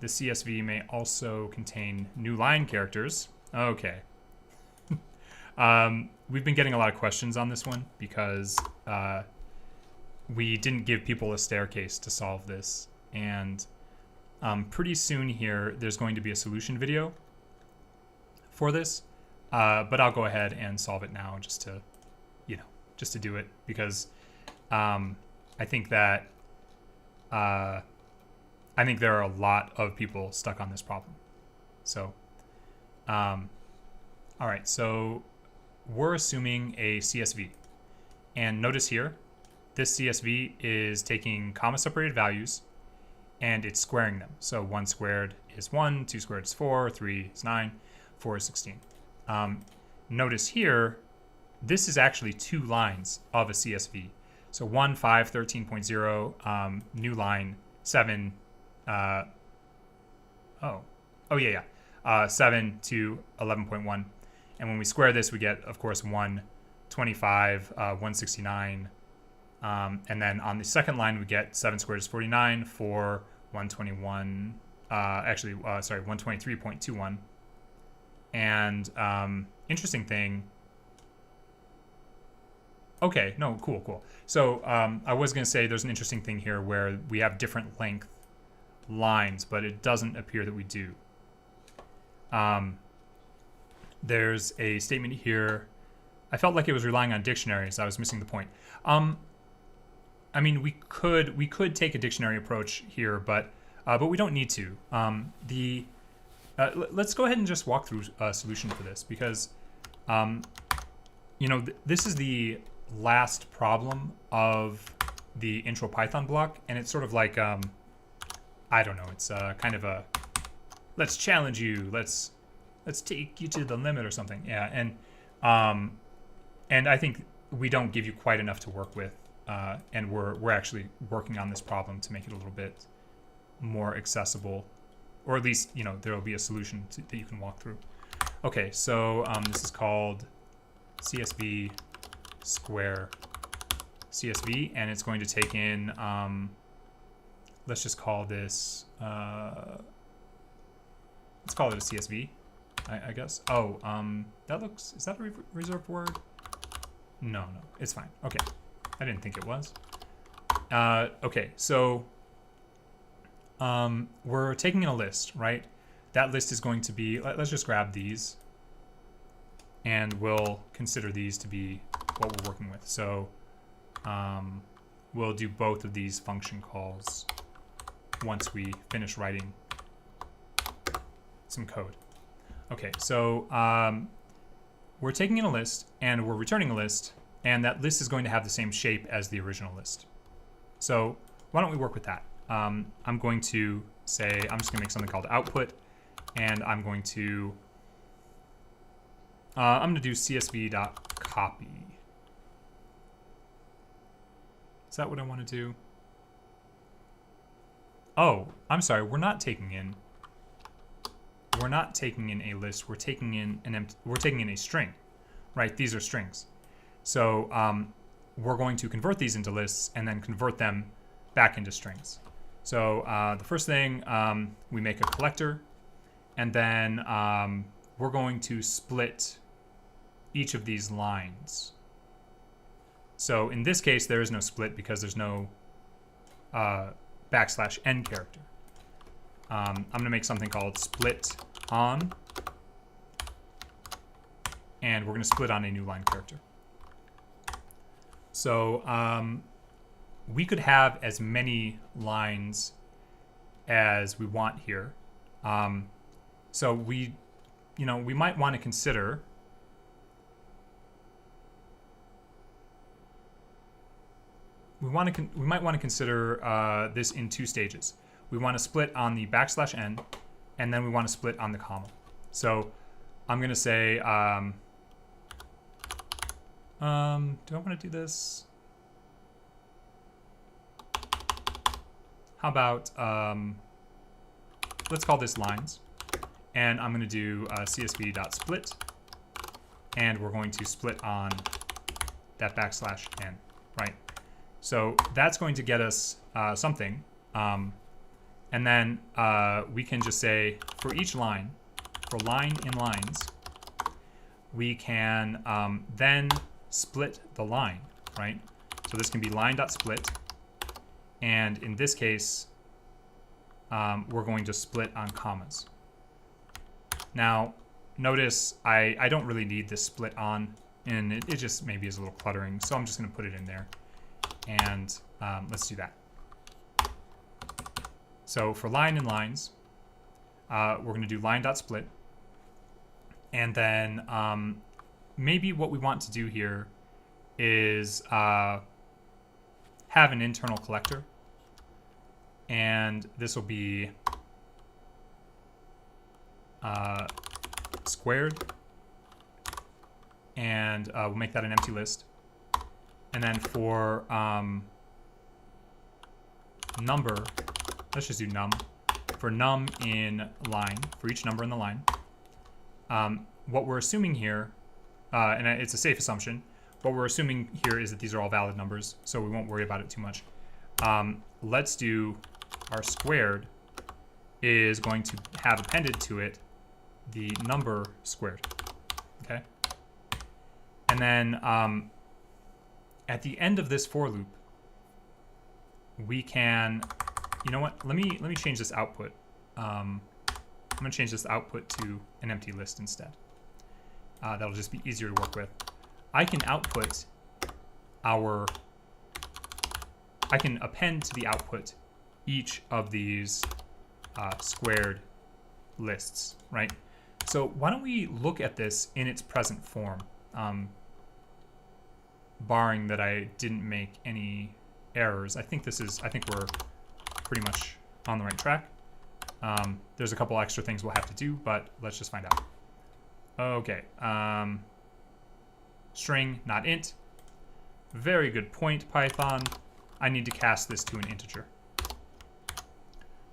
S2: CSV may also contain new line characters. Okay. We've been getting a lot of questions on this one because we didn't give people a staircase to solve this. And pretty soon here, there's going to be a solution video for this. But I'll go ahead and solve it now just to, you know, just to do it because I think that I think there are a lot of people stuck on this problem. So, all right, so we're assuming a CSV. And notice here, this CSV is taking comma separated values and it's squaring them. So 1 squared is 1, 2 squared is 4, 3 is 9, 4 is 16. Notice here, this is actually 2 lines of a CSV. So 1, 5, 13.0, new line, 7, 7 to 11.1. And when we square this, we get, of course, 125, 169. And then on the second line, we get 7 squared is 49, 4, 121, 123.21. And interesting thing. Okay, no, cool. So I was going to say there's an interesting thing here where we have different length lines, but it doesn't appear that we do. There's a statement here. I felt like it was relying on dictionaries. I was missing the point. I mean, we could take a dictionary approach here, but we don't need to. Let's go ahead and just walk through a solution for this because, this is the last problem of the intro Python block, and it's sort of like, I don't know, it's kind of a, let's challenge you, let's take you to the limit or something. Yeah, and I think we don't give you quite enough to work with, and we're actually working on this problem to make it a little bit more accessible, or at least, there will be a solution that you can walk through. Okay, so this is called CSV square CSV, and it's going to take in, let's just call this, let's call it a CSV, I guess. Oh, is that a reserved word? No, it's fine. Okay, I didn't think it was. Okay, so we're taking in a list, right? That list is going to be, let's just grab these, and we'll consider these to be what we're working with. So we'll do both of these function calls once we finish writing some code. Okay, so we're taking in a list and we're returning a list, and that list is going to have the same shape as the original list. So why don't we work with that? I'm going to say, I'm just going to make something called output, and I'm going to do csv.copy. Is that what I want to do? Oh, I'm sorry. We're not taking in a list. We're taking in a string, right? These are strings. So we're going to convert these into lists and then convert them back into strings. So the first thing, we make a collector, and then we're going to split each of these lines. So in this case, there is no split because there's no \n character. I'm going to make something called split on, and we're going to split on a new line character. So we could have as many lines as we want here. So we might want to consider we might want to consider this in two stages. We want to split on the \n, and then we want to split on the comma. So I'm going to say, do I want to do this? How about, let's call this lines. And I'm going to do csv.split, and we're going to split on that \n, right? So that's going to get us something. And then we can just say for each line, for line in lines, we can then split the line, right? So this can be line.split. And in this case, we're going to split on commas. Now, notice I don't really need this split on, and it just maybe is a little cluttering. So I'm just going to put it in there. And let's do that. So for line in lines, we're going to do line.split. And then maybe what we want to do here is have an internal collector. And this will be squared. And we'll make that an empty list. And then for number, let's just do num. For num in line, for each number in the line, what we're assuming here, and it's a safe assumption, what we're assuming here is that these are all valid numbers, so we won't worry about it too much. Let's do our squared is going to have appended to it the number squared, okay? And then at the end of this for loop, we can, you know what? Let me change this output. I'm going to change this output to an empty list instead. That'll just be easier to work with. I can output I can append to the output each of these squared lists, right? So why don't we look at this in its present form, barring that I didn't make any errors. I think we're pretty much on the right track. There's a couple extra things we'll have to do, but let's just find out. Okay. String, not int. Very good point, Python. I need to cast this to an integer.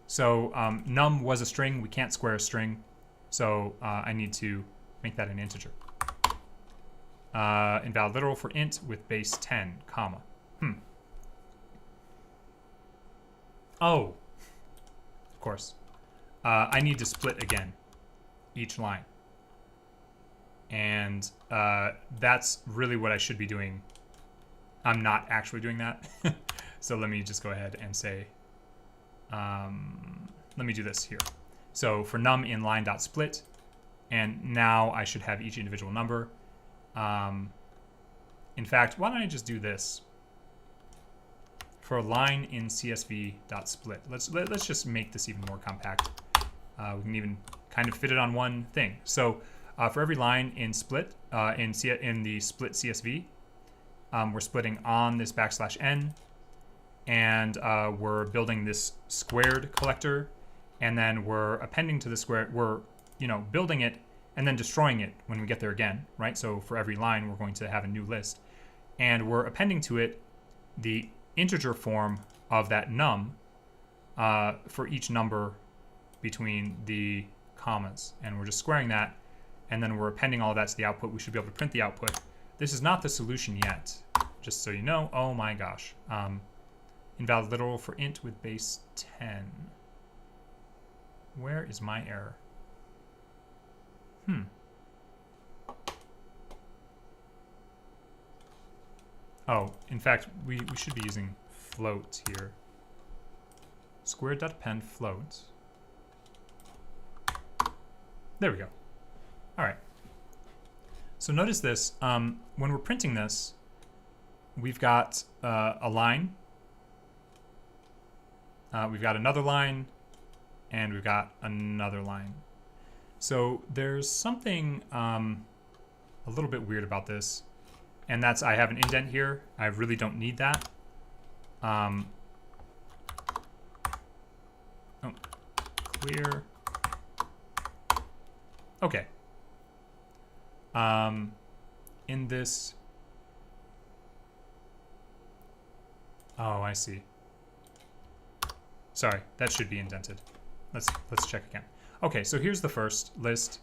S2: So num was a string. We can't square a string. So I need to make that an integer. Invalid literal for int with base 10, comma. Oh, of course. I need to split again each line. And that's really what I should be doing. I'm not actually doing that. So let me just go ahead and say, let me do this here. So for num in line.split, and now I should have each individual number. In fact, why don't I just do this? For a line in csv.split, let's just make this even more compact. We can even kind of fit it on one thing. So For every line in split, in the split CSV, we're splitting on this \n, and we're building this squared collector, and then we're appending to the square, we're building it and then destroying it when we get there again, right? So for every line, we're going to have a new list, and we're appending to it the integer form of that num for each number between the commas, and we're just squaring that, and then we're appending all of that to the output. We should be able to print the output. This is not the solution yet, just so you know. Oh my gosh. Invalid literal for int with base 10. Where is my error? Oh, in fact, we should be using float here. Square.append float. There we go. All right. So notice this. When we're printing this, we've got a line. We've got another line, and we've got another line. So there's something a little bit weird about this, and that's I have an indent here. I really don't need that. Oh, clear. Okay. In this, oh, I see. Sorry, that should be indented. Let's check again. Okay, so here's the first list.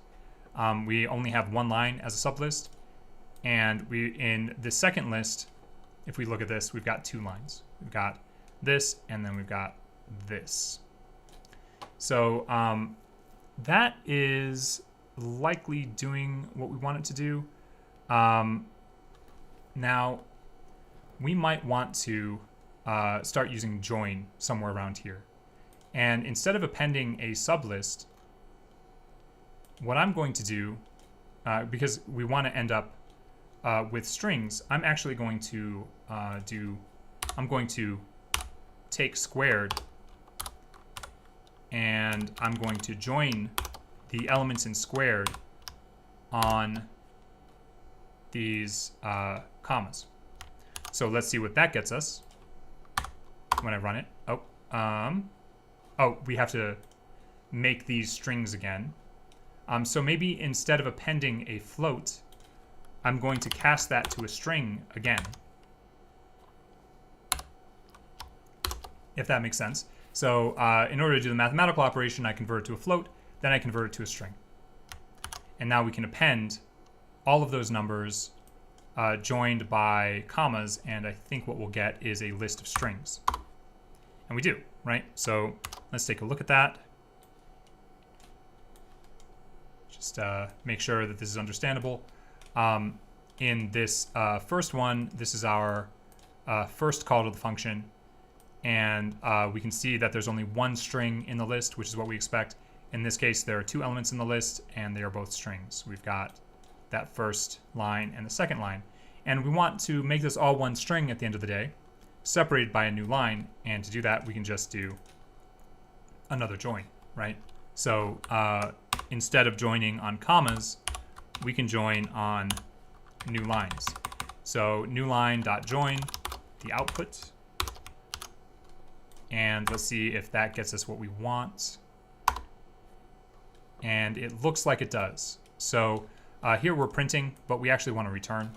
S2: We only have one line as a sublist, and in the second list, if we look at this, we've got two lines. We've got this, and then we've got this. So that is likely doing what we want it to do. Now, we might want to start using join somewhere around here. And instead of appending a sublist, what I'm going to do, because we want to end up with strings, I'm actually going to I'm going to take squared, and I'm going to join the elements in squared on these commas. So let's see what that gets us when I run it. Oh, we have to make these strings again. So maybe instead of appending a float, I'm going to cast that to a string again, if that makes sense. So in order to do the mathematical operation, I convert it to a float, then I convert it to a string. And now we can append all of those numbers joined by commas, and I think what we'll get is a list of strings. And we do, right? So let's take a look at that. Just make sure that this is understandable. In this first one, this is our first call to the function, and we can see that there's only one string in the list, which is what we expect. In this case, there are two elements in the list, and they are both strings. We've got that first line and the second line. And we want to make this all one string at the end of the day, separated by a new line, and to do that, we can just do another join, right? So instead of joining on commas, we can join on new lines. So new line.join the output, and let's see if that gets us what we want. And it looks like it does. So here we're printing, but we actually want to return.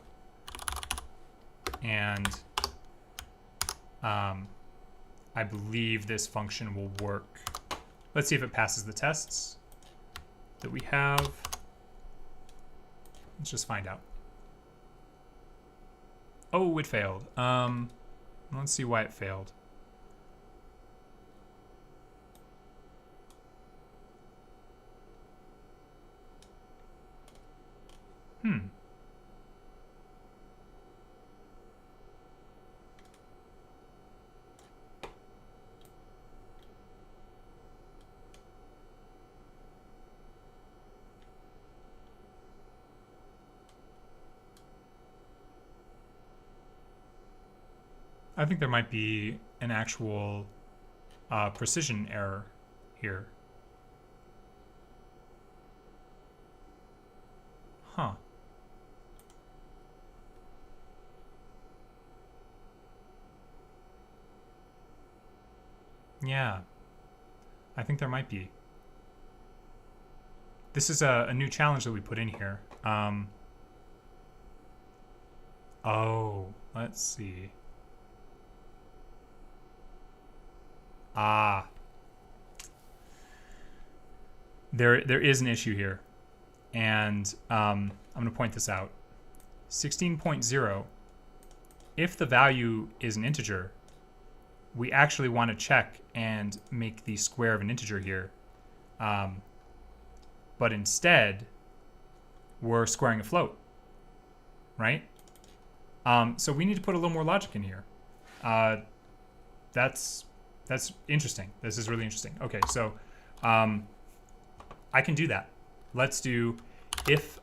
S2: And I believe this function will work. Let's see if it passes the tests that we have. Let's just find out. Oh, it failed. Let's see why it failed. I think there might be an actual precision error here. Huh. Yeah. I think there might be. This is a new challenge that we put in here. Oh, let's see. Ah. There is an issue here. And I'm going to point this out. 16.0, if the value is an integer, we actually want to check and make the square of an integer here. But instead, we're squaring a float, right? So we need to put a little more logic in here. That's interesting. This is really interesting. Okay, so I can do that. Let's do if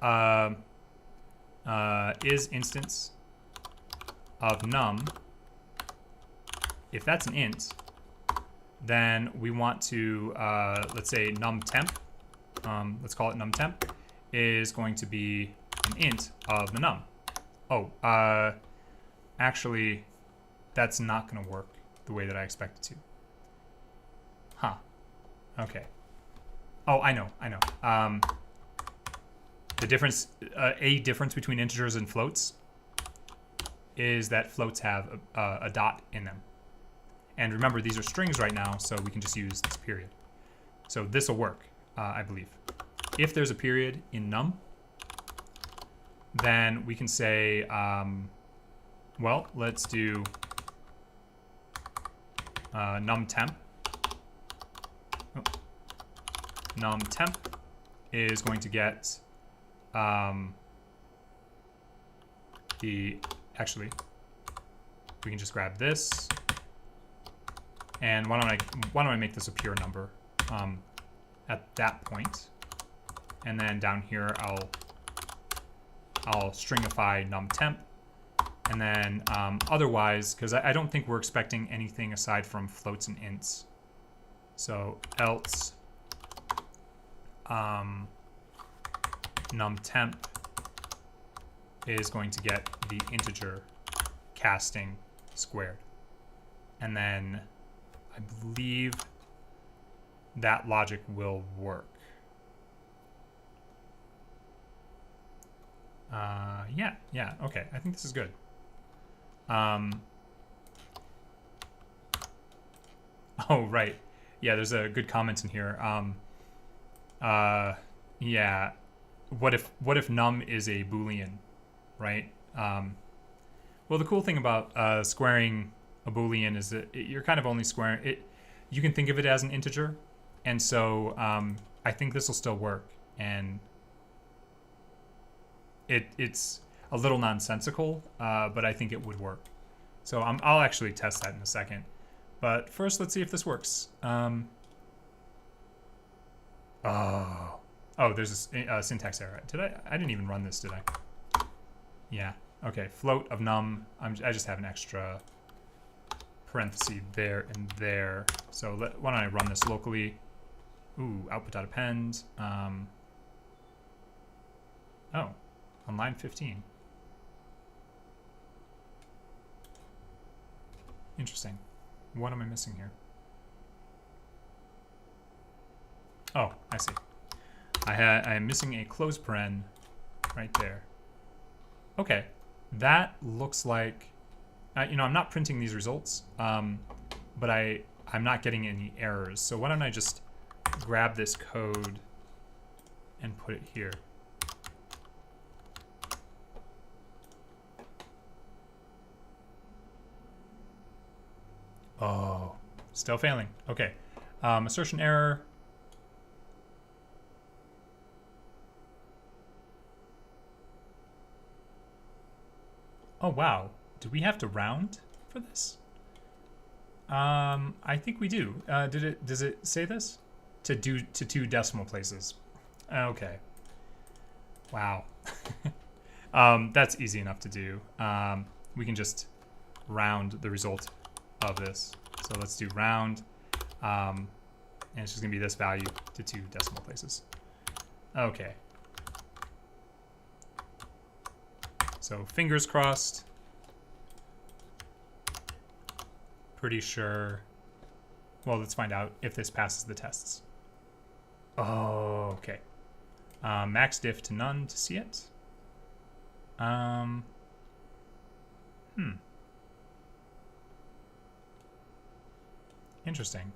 S2: is instance of num. If that's an int, then we want to let's say num temp. Let's call it num temp is going to be an int of the num. Oh, actually, that's not going to work the way that I expect it to. Huh. Okay. Oh, I know. The difference, a difference between integers and floats is that floats have a dot in them. And remember, these are strings right now, so we can just use this period. So this will work, I believe. If there's a period in num, then we can say, well, let's do num temp. Oh. Num temp is going to get actually, we can just grab this. And why don't I make this a pure number at that point, and then down here I'll stringify num temp, and then otherwise, because I don't think we're expecting anything aside from floats and ints, so else num temp is going to get the integer casting squared, and then I believe that logic will work. Yeah, okay. I think this is good. Oh, right. Yeah, there's a good comment in here. Yeah. What if num is a Boolean, right? Well, the cool thing about squaring a Boolean is that you're kind of only squaring it. You can think of it as an integer, and so I think this will still work. And it's a little nonsensical, but I think it would work. So I'll actually test that in a second. But first, let's see if this works. Oh, there's a syntax error. I didn't even run this, did I? Yeah. Okay. Float of num. I just have an extra parenthesis there and there. So why don't I run this locally? Ooh, output.append. Oh, on line 15. Interesting. What am I missing here? Oh, I see. I am missing a close paren right there. Okay, that looks like, I'm not printing these results, but I'm not getting any errors. So why don't I just grab this code and put it here. Oh, still failing. Okay, assertion error. Oh wow, do we have to round for this? I think we do. Does it say this? To 2 decimal places. Okay. Wow. That's easy enough to do. We can just round the result of this. So let's do round, and it's just gonna be this value to 2 decimal places. Okay. So fingers crossed. Pretty sure. Well, let's find out if this passes the tests. Oh, okay. Max diff to none to see it. Interesting.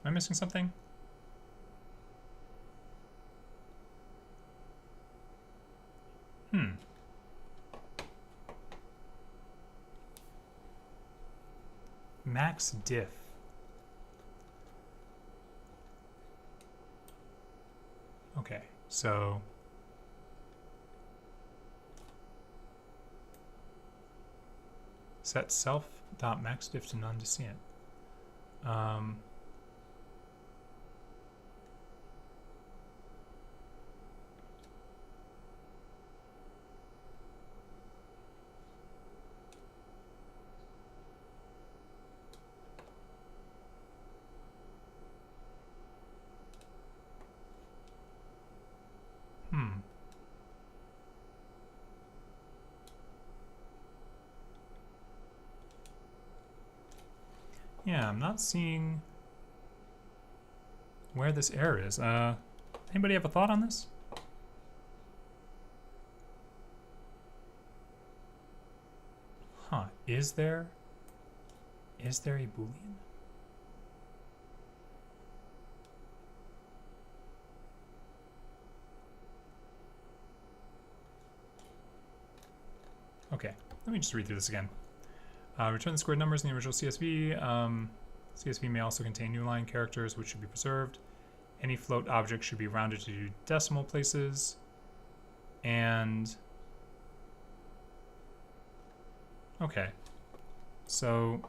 S2: Am I missing something? Max diff. Okay, so set self dot max diff to none to see it. Yeah, I'm not seeing where this error is. Anybody have a thought on this? Huh, is there a Boolean? Okay, let me just read through this again. Return the squared numbers in the original CSV. CSV may also contain new line characters, which should be preserved. Any float object should be rounded to decimal places. And okay, so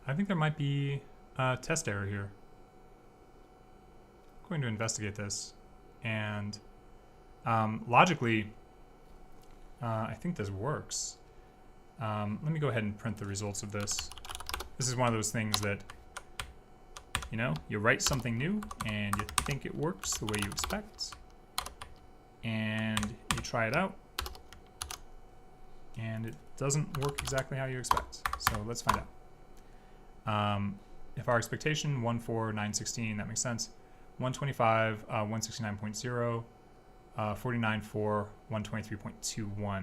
S2: I think there might be a test error here. I'm going to investigate this, and logically, I think this works. Let me go ahead and print the results of this. This is one of those things that, you know, you write something new and you think it works the way you expect, and you try it out, and it doesn't work exactly how you expect. So let's find out. If our expectation 14916, that makes sense. 125, 169.0, 49.4, 123.21. Why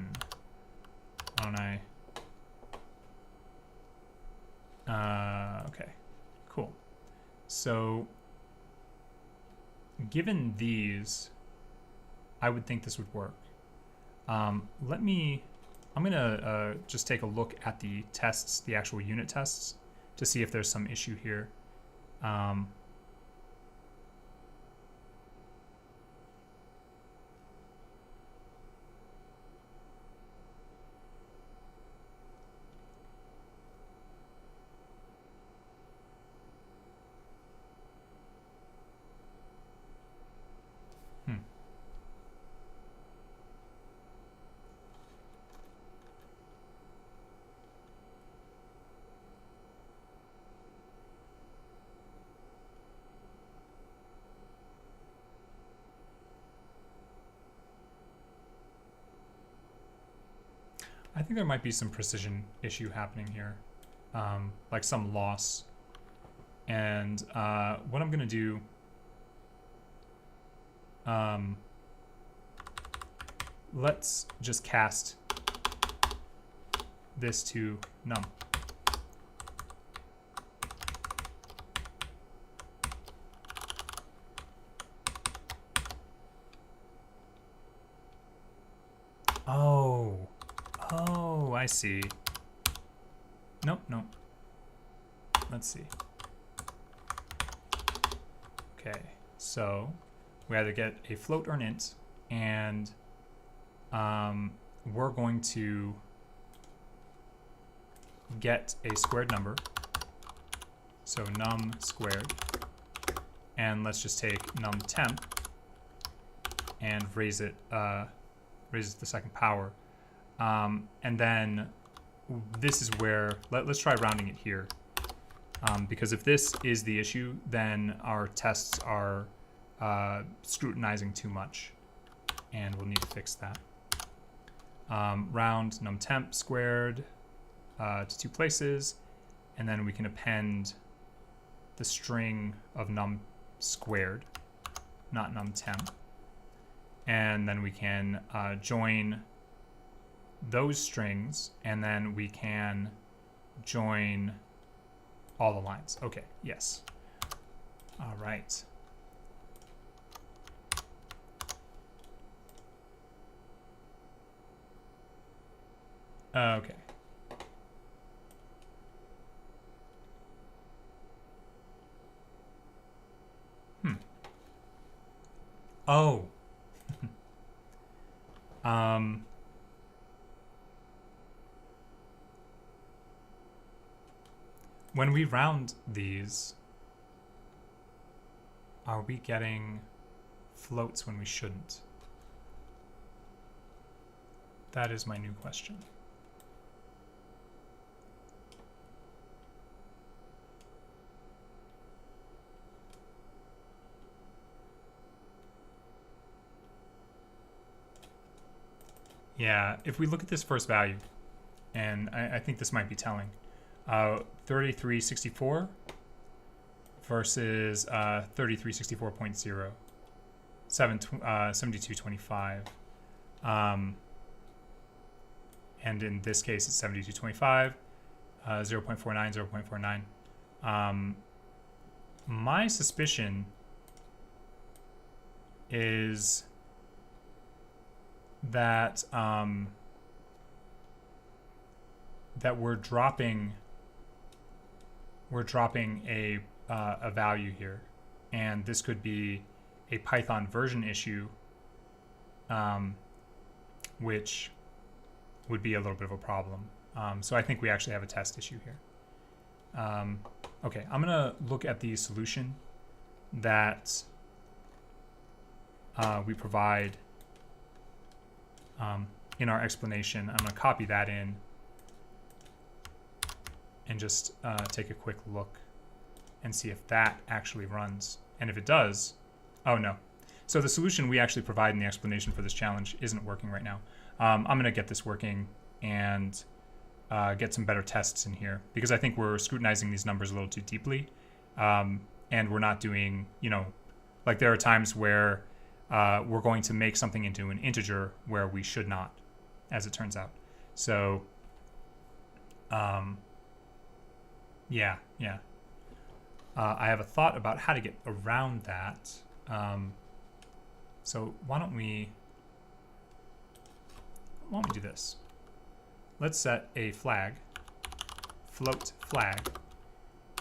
S2: don't I? Okay, cool. So, given these, I would think this would work. I'm gonna just take a look at the tests, the actual unit tests, to see if there's some issue here. I think there might be some precision issue happening here, like some loss. And what I'm going to do, let's just cast this to num. Oh, I see. Nope. Let's see. Okay, so we either get a float or an int, and we're going to get a squared number. So num squared, and let's just take num temp and raise it, raises the second power. And then this is where, let's try rounding it here. Because if this is the issue, then our tests are scrutinizing too much, and we'll need to fix that. Round num temp squared to 2 places, and then we can append the string of num squared, not num temp. And then we can join those strings, and then we can join all the lines. Okay, yes. All right. Okay. Oh. When we round these, are we getting floats when we shouldn't? That is my new question. Yeah, if we look at this first value, and I think this might be telling, 3364 versus 3364.0, 7225. And in this case, it's 7225, 0.49, 0.49. My suspicion is that that we're dropping a value here, and this could be a Python version issue, which would be a little bit of a problem. So I think we actually have a test issue here. Okay, I'm gonna look at the solution that we provide in our explanation. I'm gonna copy that in and just take a quick look and see if that actually runs. And if it does, oh no. So the solution we actually provide in the explanation for this challenge isn't working right now. I'm gonna get this working and get some better tests in here, because I think we're scrutinizing these numbers a little too deeply. And we're not doing, like there are times where we're going to make something into an integer where we should not, as it turns out. So, yeah. I have a thought about how to get around that. So why don't we do this? Let's set a flag, float flag,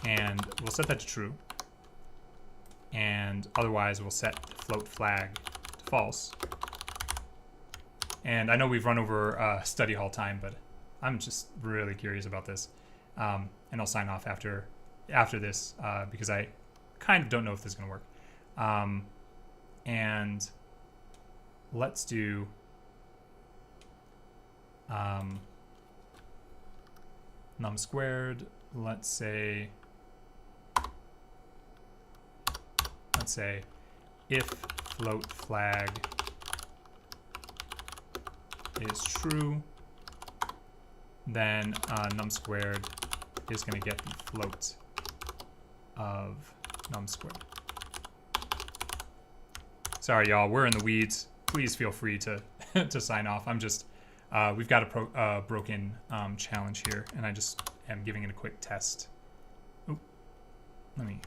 S2: and we'll set that to true. And otherwise we'll set float flag to false. And I know we've run over study hall time, but I'm just really curious about this. And I'll sign off after this because I kind of don't know if this is going to work. And let's do num squared. Let's say if float flag is true, then num squared is going to get the float of num squared. Sorry, y'all, we're in the weeds. Please feel free to to sign off. I'm just we've got a broken challenge here, and I just am giving it a quick test. Oop, let me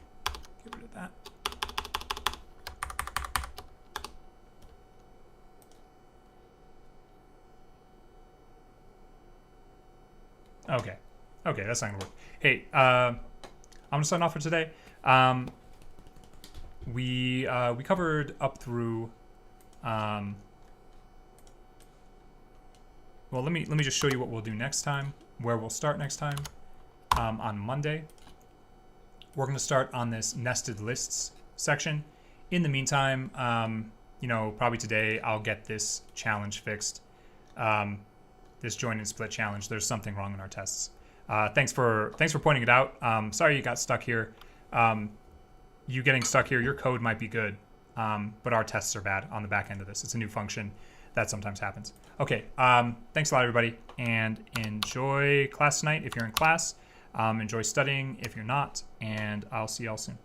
S2: get rid of that. Okay, that's not gonna work. Hey, I'm gonna sign off for today. We covered up through. Well, let me just show you what we'll do next time. Where we'll start next time on Monday. We're gonna start on this nested lists section. In the meantime, you know, probably today I'll get this challenge fixed. This join and split challenge. There's something wrong in our tests. Thanks for pointing it out. Sorry you got stuck here. You getting stuck here, your code might be good, but our tests are bad on the back end of this. It's a new function that sometimes happens. Okay, thanks a lot, everybody, and enjoy class tonight if you're in class. Enjoy studying if you're not, and I'll see y'all soon.